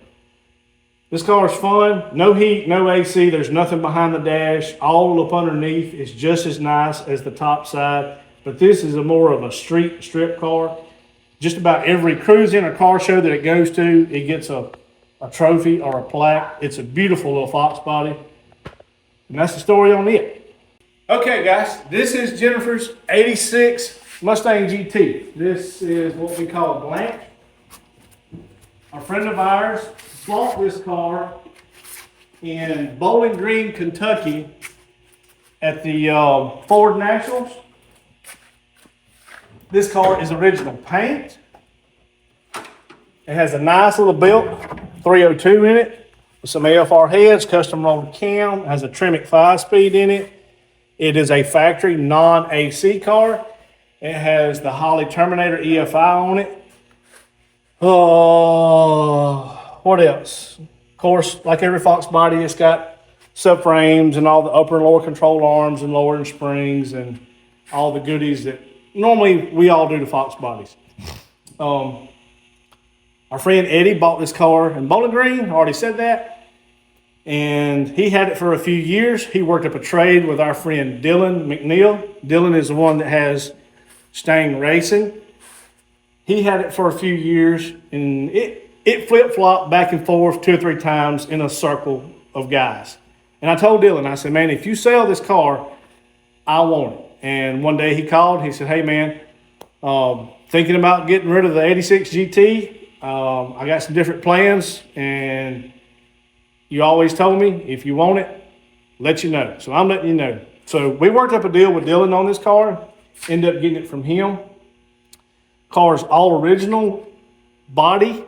this car is fun. No heat, no AC. There's nothing behind the dash. All up underneath is just as nice as the top side. But this is more of a street strip car. Just about every cruise-in or car show that it goes to, it gets a trophy or a plaque. It's a beautiful little Fox body. And that's the story on it. Okay, guys, this is Jennifer's 86 Mustang GT. This is what we call a blank. A friend of ours bought this car in Bowling Green, Kentucky at the Ford Nationals. This car is original paint. It has a nice little built 302 in it with some AFR heads, custom rolled cam, has a Tremec 5-speed in it. It is a factory non-AC car. It has the Holley Terminator EFI on it. What else? Of course, like every Fox body, it's got subframes and all the upper and lower control arms and lowering springs and all the goodies that normally we all do to Fox bodies. Our friend Eddie bought this car in Bowling Green. I already said that. And he had it for a few years. He worked up a trade with our friend Dylan McNeil. Dylan is the one that has Stang Racing. He had it for a few years, and it flip-flopped back and forth 2 or 3 times in a circle of guys. And I told Dylan, I said, man, if you sell this car, I want it. And one day he called. He said, hey, man, thinking about getting rid of the 86 GT. I got some different plans, and you always told me if you want it, let you know. So I'm letting you know. So we worked up a deal with Dylan on this car. Ended up getting it from him. Car's all original body,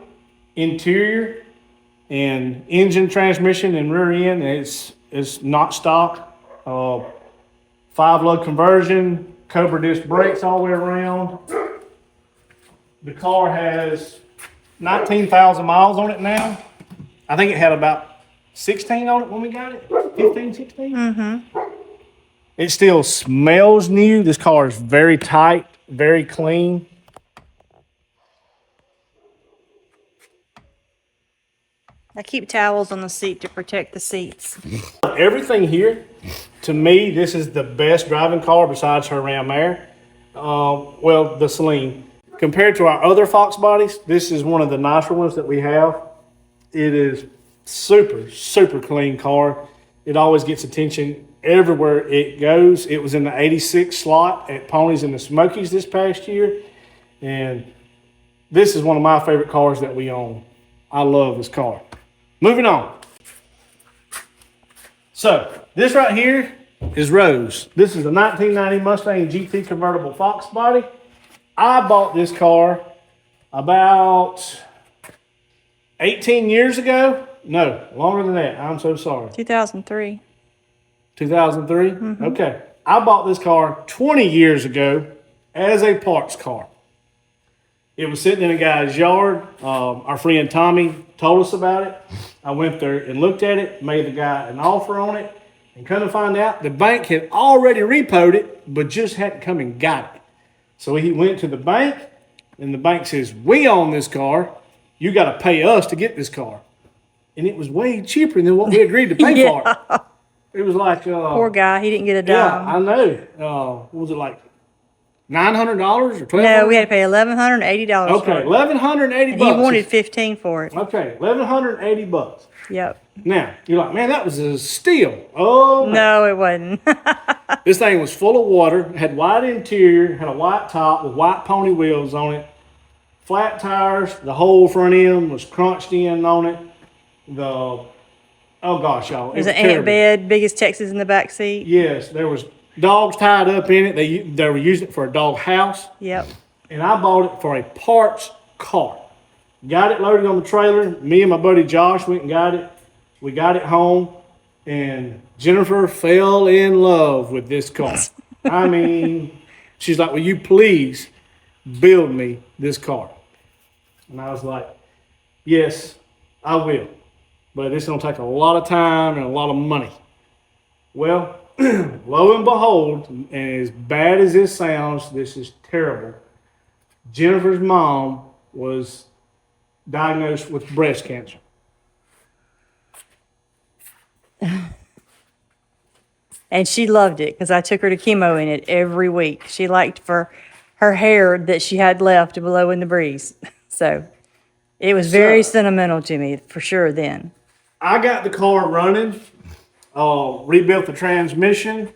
interior, and engine, transmission, and rear end. It's not stock. 5-lug conversion, Cobra disc brakes all the way around. The car has 19,000 miles on it now. I think it had about 16 on it when we got it. 15, 16. Mm-hmm. It still smells new. This car is very tight, very clean. I keep towels on the seat to protect the seats. Everything here, to me, this is the best driving car besides her Ram Air. Well, the Celine. Compared to our other Fox bodies, this is one of the nicer ones that we have. It is super, super clean car. It always gets attention everywhere it goes. It was in the 86 slot at Ponies in the Smokies this past year. And this is one of my favorite cars that we own. I love this car. Moving on. So this right here is Rose. This is a 1990 Mustang GT convertible Fox body. I bought this car about 18 years ago. No, longer than that. I'm so sorry. 2003. 2003? Mm-hmm. Okay. I bought this car 20 years ago as a parts car. It was sitting in a guy's yard. Our friend Tommy told us about it. I went there and looked at it, made the guy an offer on it, and come to find out the bank had already repoed it, but just hadn't come and got it. So he went to the bank, and the bank says, we own this car. you got to pay us to get this car. And it was way cheaper than what we agreed to pay Yeah. for it. It was like, Poor guy, he didn't get a yeah, dime. I know. What was it like? $900 or $1,200? No, we had to pay $1,180 for Okay, it. $1,180. And he wanted 15 for it. Okay, $1,180. Yep. Now you're like, man, that was a steal. Oh No, it wasn't. This thing was full of water, had white interior, had a white top with white pony wheels on it, flat tires, the whole front end was crunched in on it. Oh gosh, y'all. There's it an was ant terrible. bed, biggest Texas in the back seat. Yes, there was dogs tied up in it. They were using it for a dog house. Yep. And I bought it for a parts car. Got it loaded on the trailer. Me and my buddy Josh went and got it. We got it home, and Jennifer fell in love with this car. I mean, she's like, will you please build me this car? And I was like, yes, I will. But it's going to take a lot of time and a lot of money. Well, lo and behold, and as bad as this sounds, this is terrible. Jennifer's mom was diagnosed with breast cancer. And she loved it because I took her to chemo in it every week. She liked for her hair that she had left to blow in the breeze. So it was very sentimental to me for sure then. I got the car running, rebuilt the transmission,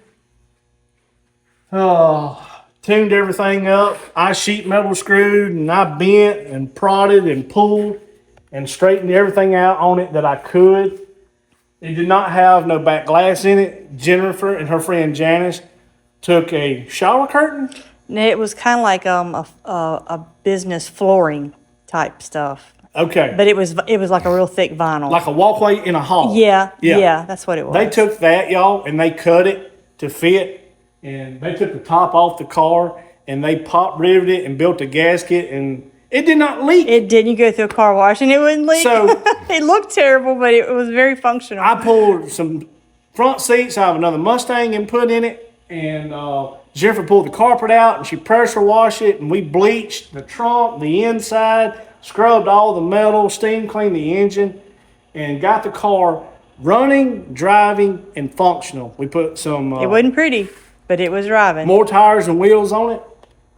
tuned everything up. I sheet metal screwed and I bent and prodded and pulled and straightened everything out on it that I could. It did not have no back glass in it. Jennifer and her friend Janice took a shower curtain. It was kind of like a business flooring type stuff, Okay. but it was like a real thick vinyl. Like a walkway in a hall. Yeah, that's what it was. They took that, y'all, and they cut it to fit, and they took the top off the car, and they pop riveted it and built a gasket, and it did not leak. It didn't. You go through a car wash and it wouldn't leak. So- it looked terrible, but it was very functional. I pulled some front seats out of another Mustang and put in it, and Jennifer pulled the carpet out, and she pressure washed it, and we bleached the trunk, the inside, scrubbed all the metal, steam cleaned the engine, and got the car running, driving, and functional. We put some it wasn't pretty, but it was driving. more tires and wheels on it.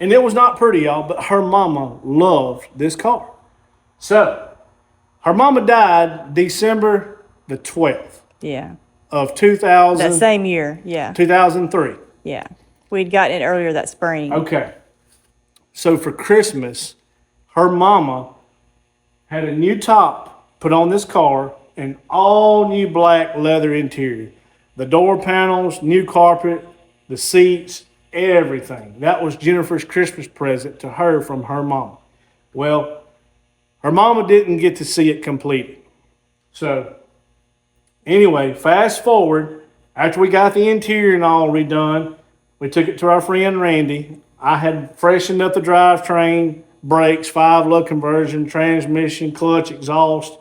And it was not pretty, y'all, but her mama loved this car. So, her mama died December the 12th Yeah. of 2000, That same year. Yeah. 2003. Yeah. We'd gotten it earlier that spring. Okay. So for Christmas, her mama had a new top put on this car and all new black leather interior. The door panels, new carpet, the seats, everything. That was Jennifer's Christmas present to her from her mama. Well, her mama didn't get to see it completed. So, anyway, fast forward, after we got the interior and all redone, we took it to our friend Randy. I had freshened up the drivetrain, brakes, 5-lug conversion, transmission, clutch, exhaust.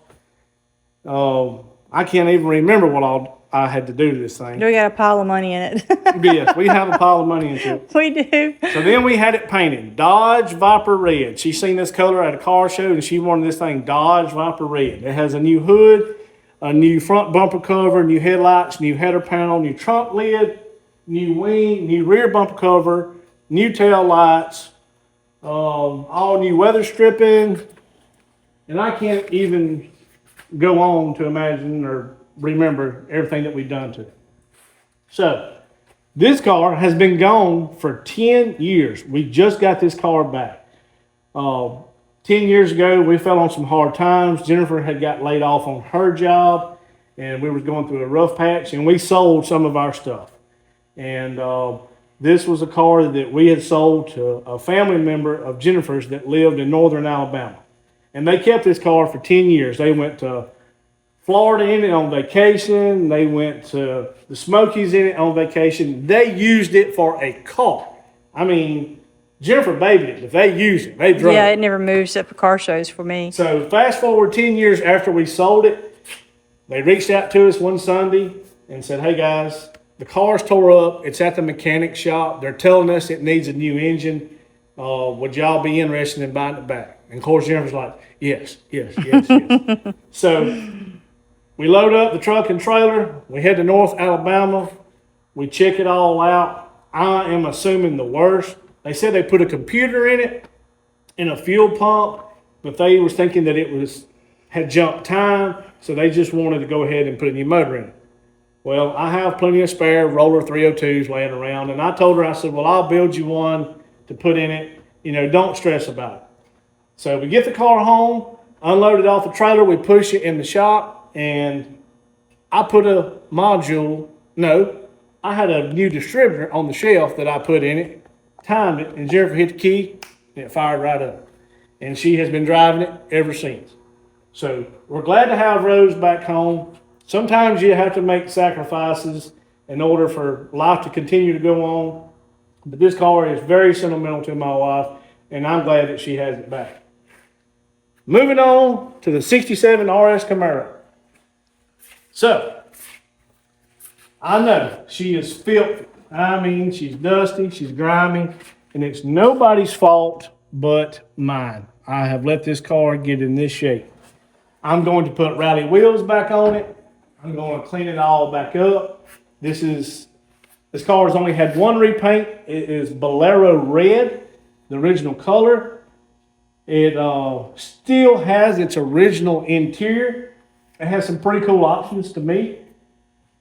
I can't even remember what all I had to do to this thing. We got a pile of money in it. Yes, we have a pile of money into it. We do. So then we had it painted Dodge Viper Red. She seen this color at a car show and she wanted this thing Dodge Viper Red. It has a new hood, a new front bumper cover, new headlights, new header panel, new trunk lid, new wing, new rear bumper cover, new tail lights, all new weather stripping. And I can't even go on to imagine or remember everything that we've done to it. So, this car has been gone for 10 years. We just got this car back. 10 years ago, we fell on some hard times. Jennifer had got laid off on her job, and we were going through a rough patch, and we sold some of our stuff. And this was a car that we had sold to a family member of Jennifer's that lived in northern Alabama. And they kept this car for 10 years. They went to Florida in it on vacation. They went to the Smokies in it on vacation. They used it for a car. I mean, Jennifer babied it. If they used it, they drove Yeah, it. it never moved except for car shows for me. So fast forward 10 years after we sold it, they reached out to us one Sunday and said, hey guys, the car's tore up. It's at the mechanic shop. They're telling us it needs a new engine. Would y'all be interested in buying it back? And of course, Jennifer's like, yes, yes, yes, yes. So we load up the truck and trailer. We head to North Alabama. We check it all out. I am assuming the worst. They said they put a computer in it and a fuel pump, but they was thinking that had jumped time, so they just wanted to go ahead and put a new motor in it. Well, I have plenty of spare roller 302s laying around, and I told her, I said, well, I'll build you one to put in it. You know, don't stress about it. So we get the car home, unload it off the trailer, we push it in the shop, and I put a module, no, I had a new distributor on the shelf that I put in it, timed it, and Jennifer hit the key, and it fired right up. And she has been driving it ever since. So we're glad to have Rose back home. Sometimes you have to make sacrifices in order for life to continue to go on. But this car is very sentimental to my wife, and I'm glad that she has it back. Moving on to the 67 RS Camaro. So, I know she is filthy. I mean, she's dusty, she's grimy, and it's nobody's fault but mine. I have let this car get in this shape. I'm going to put rally wheels back on it. I'm going to clean it all back up. This car has only had one repaint. It is Bolero Red, the original color. It still has its original interior. It has some pretty cool options to me.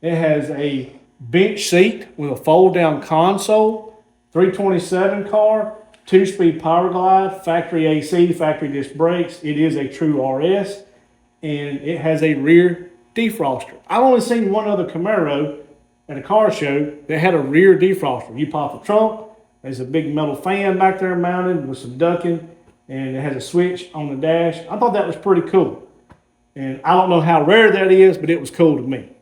It has a bench seat with a fold-down console, 327 car, 2-speed power glide, factory AC, factory disc brakes. It is a true RS, and it has a rear defroster. I've only seen one other Camaro at a car show that had a rear defroster. You pop the trunk, there's a big metal fan back there mounted with some ducking, and it has a switch on the dash. I thought that was pretty cool. And I don't know how rare that is, but it was cool to me.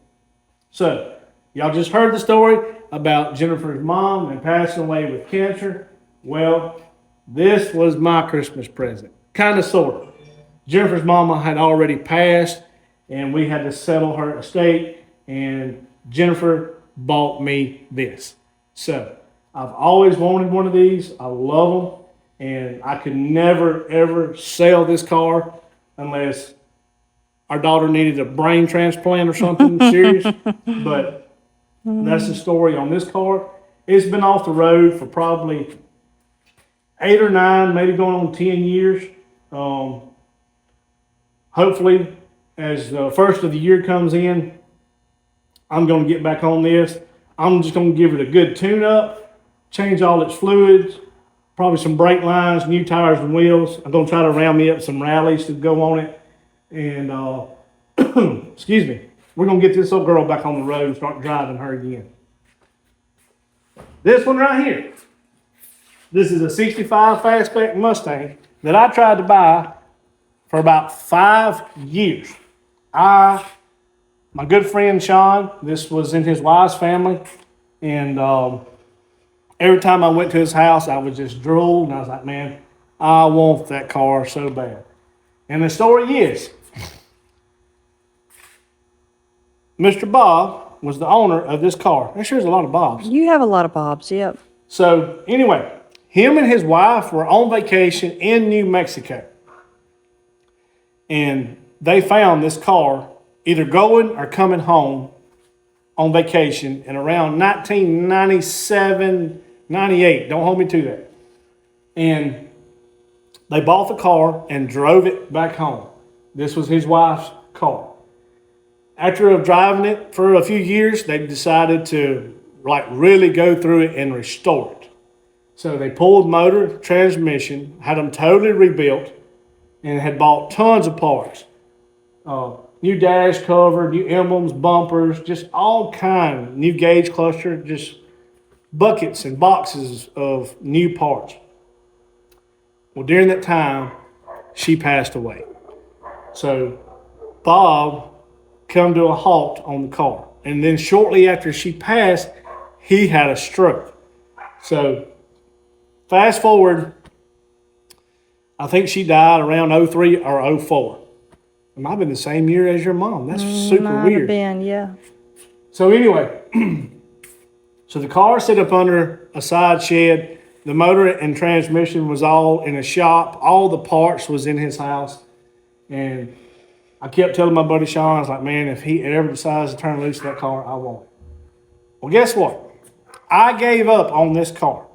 So, y'all just heard the story about Jennifer's mom and passing away with cancer. Well, this was my Christmas present. Kind of, sort of. Jennifer's mama had already passed, and we had to settle her estate, and Jennifer bought me this. So, I've always wanted one of these. I love them, and I could never, ever sell this car unless our daughter needed a brain transplant or something serious. But that's the story on this car. It's been off the road for probably 8 or 9, maybe going on 10 years. Hopefully, as the first of the year comes in, I'm going to get back on this. I'm just going to give it a good tune-up, change all its fluids, probably some brake lines, new tires and wheels. I'm going to try to round me up some rallies to go on it. And, excuse me, we're going to get this old girl back on the road and start driving her again. This one right here. This is a 65 Fastback Mustang that I tried to buy for about 5 years. My good friend Sean, this was in his wife's family, and every time I went to his house, I would just drool, and I was like, man, I want that car so bad. And the story is, Mr. Bob was the owner of this car. There sure is a lot of Bobs. You have a lot of Bobs, yep. So anyway, him and his wife were on vacation in New Mexico. And they found this car either going or coming home on vacation in around 1997, 98. Don't hold me to that. And they bought the car and drove it back home. This was his wife's car. After driving it for a few years, they decided to really go through it and restore it. So they pulled motor, transmission, had them totally rebuilt, and had bought tons of parts. New dash cover, new emblems, bumpers, just all kind, new gauge cluster, just buckets and boxes of new parts. Well, during that time, she passed away. So Bob come to a halt on the car. And then shortly after she passed, he had a stroke. So fast forward, I think she died around 03 or 04. It might have been the same year as your mom. That's super Might weird. have been, yeah. So anyway, so the car set up under a side shed. The motor and transmission was all in a shop. All the parts was in his house. And I kept telling my buddy Sean, I was like, man, if he ever decides to turn loose that car, I want it. Well, guess what? I gave up on this car.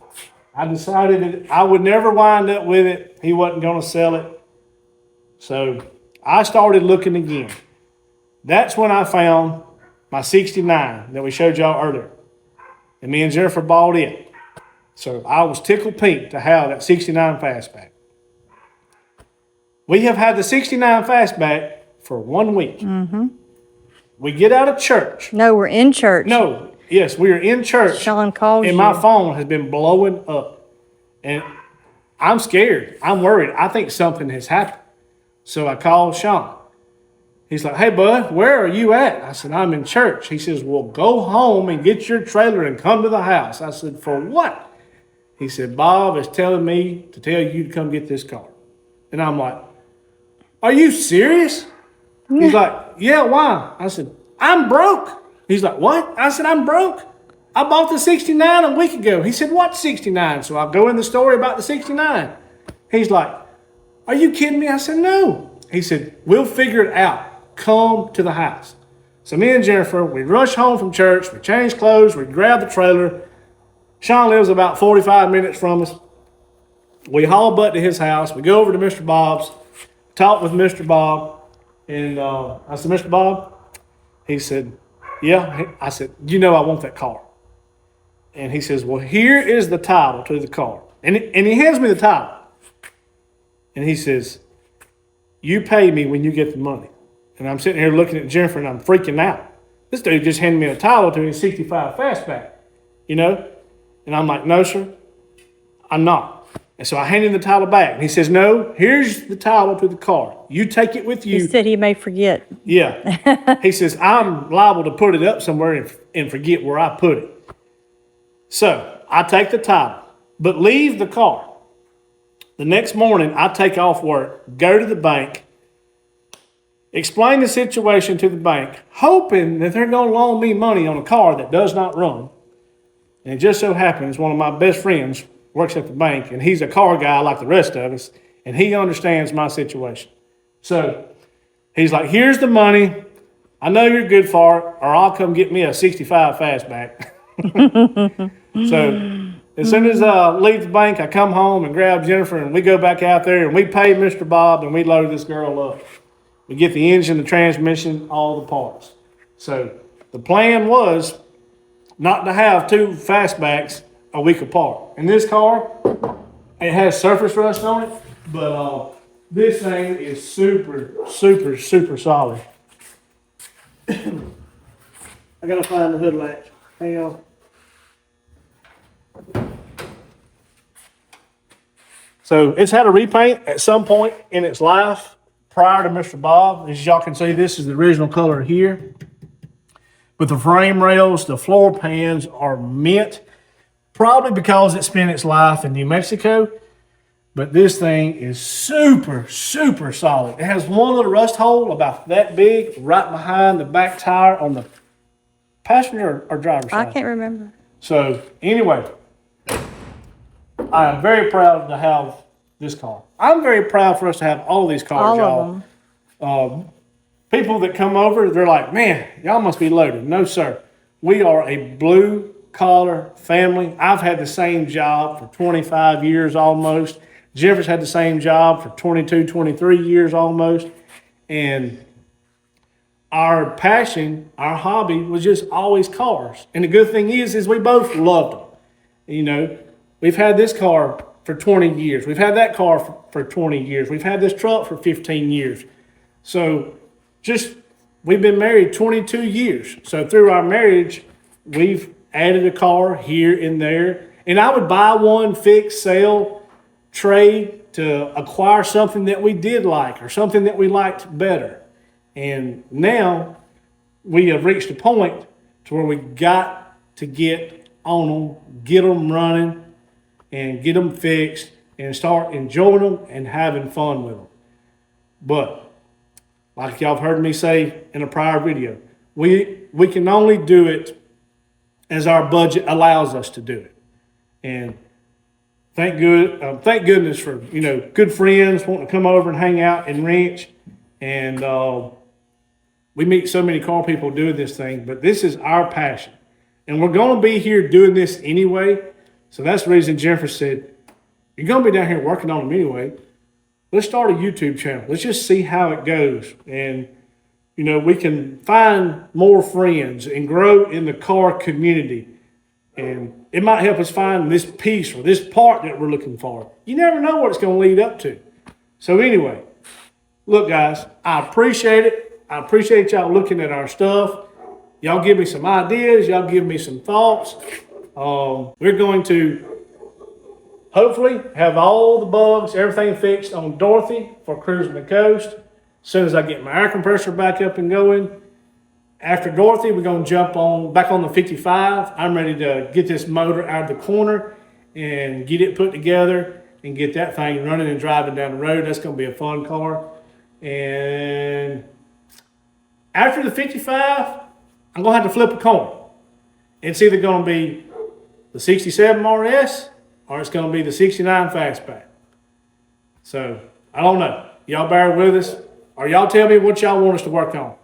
I decided that I would never wind up with it. He wasn't going to sell it. So I started looking again. That's when I found my 69 that we showed y'all earlier. And me and Jennifer bought it. So I was tickled pink to have that 69 fastback. We have had the 69 fastback for 1 week. Mm-hmm. We get out of church. No, we're in church. No, yes, we are in church. Sean called and you. my phone has been blowing up. And I'm scared. I'm worried. I think something has happened. So I called Sean. He's like, hey, bud, where are you at? I said, I'm in church. He says, well, go home and get your trailer and come to the house. I said, for what? He said, Bob is telling me to tell you to come get this car. And I'm like, are you serious? He's like, yeah, why? I said, I'm broke. He's like, what? I said, I'm broke. I bought the 69 a week ago. He said, what 69? So I go in the story about the 69. He's like, are you kidding me? I said, no. He said, we'll figure it out. Come to the house. So me and Jennifer, we rush home from church. We change clothes. We grab the trailer. Sean lives about 45 minutes from us. We haul butt to his house. We go over to Mr. Bob's, talk with Mr. Bob. And I said, Mr. Bob? He said, yeah. I said, you know I want that car. And he says, well, here is the title to the car. And he hands me the title. And he says, you pay me when you get the money. And I'm sitting here looking at Jennifer and I'm freaking out. This dude just handed me a title to his 65 fastback, you know? And I'm like, no, sir, I'm not. And so I hand him the title back. And he says, no, here's the title to the car. You take it with you. He said he may forget. Yeah. He says, I'm liable to put it up somewhere and forget where I put it. So I take the title, but leave the car. The next morning, I take off work, go to the bank, explain the situation to the bank, hoping that they're going to loan me money on a car that does not run. And it just so happens one of my best friends works at the bank, and he's a car guy like the rest of us, and he understands my situation. So he's like, here's the money. I know you're good for it, or I'll come get me a 65 fastback. So as soon as I leave the bank, I come home and grab Jennifer, and we go back out there, and we pay Mr. Bob, and we load this girl up. We get the engine, the transmission, all the parts. So the plan was not to have two fastbacks a week apart. And this car, it has surface rust on it, but this thing is super, super, super solid. I gotta find the hood latch. Hang on. So it's had a repaint at some point in its life prior to Mr. Bob. As y'all can see, this is the original color here. But the frame rails, the floor pans are mint, probably because it spent its life in New Mexico. But this thing is super, super solid. It has one little rust hole about that big right behind the back tire on the passenger or driver's side. I can't remember. So anyway, I am very proud to have this car. I'm very proud for us to have all these cars, All y'all. of them. People that come over, they're like, man, y'all must be loaded. No, sir. We are a blue collar family. I've had the same job for 25 years almost. Jennifer's had the same job for 22, 23 years almost. And our passion, our hobby was just always cars. And the good thing is we both loved them. You know, we've had this car for 20 years. We've had that car for 20 years. We've had this truck for 15 years. So we've been married 22 years. So through our marriage, we've added a car here and there. And I would buy one, fix, sell, trade to acquire something that we did like or something that we liked better. And now we have reached a point to where we got to get on them, get them running, and get them fixed and start enjoying them and having fun with them. But like y'all have heard me say in a prior video, we can only do it as our budget allows us to do it. And thank goodness for, good friends wanting to come over and hang out and wrench. And we meet so many car people doing this thing, but this is our passion. And we're going to be here doing this anyway. So that's the reason Jennifer said, you're going to be down here working on them anyway. Let's start a YouTube channel. Let's just see how it goes. And, we can find more friends and grow in the car community. And it might help us find this piece or this part that we're looking for. You never know what it's going to lead up to. So anyway, look, guys, I appreciate it. I appreciate y'all looking at our stuff. Y'all give me some ideas. Y'all give me some thoughts. We're going to hopefully have all the bugs, everything fixed on Dorothy for cruising the coast. As soon as I get my air compressor back up and going. After Dorothy, we're going to jump back on the 55. I'm ready to get this motor out of the corner and get it put together and get that thing running and driving down the road. That's going to be a fun car. And after the 55, I'm going to have to flip a coin. It's either going to be the 67 RS or it's going to be the 69 Fastback. So, I don't know. Y'all bear with us. Or y'all tell me what y'all want us to work on.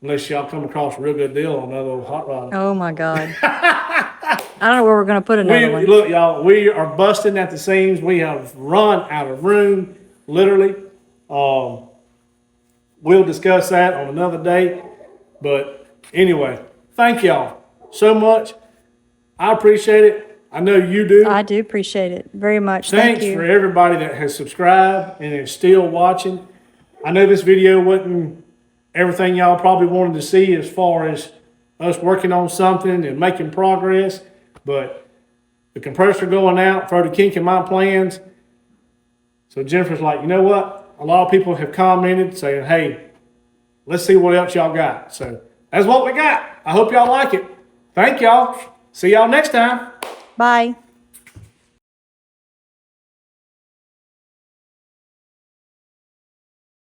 Unless y'all come across a real good deal on another old hot rod. Oh my God. I don't know where we're going to put another one. Look, y'all, we are busting at the seams. We have run out of room, literally. We'll discuss that on another day. But anyway, thank y'all so much. I appreciate it. I know you do. I do appreciate it very much. Thanks Thank you. for everybody that has subscribed and is still watching. I know this video wasn't everything y'all probably wanted to see as far as us working on something and making progress, but the compressor going out, throw the kink in my plans. So Jennifer's like, you know what? A lot of people have commented saying, hey, let's see what else y'all got. So that's what we got. I hope y'all like it. Thank y'all. See y'all next time. Bye.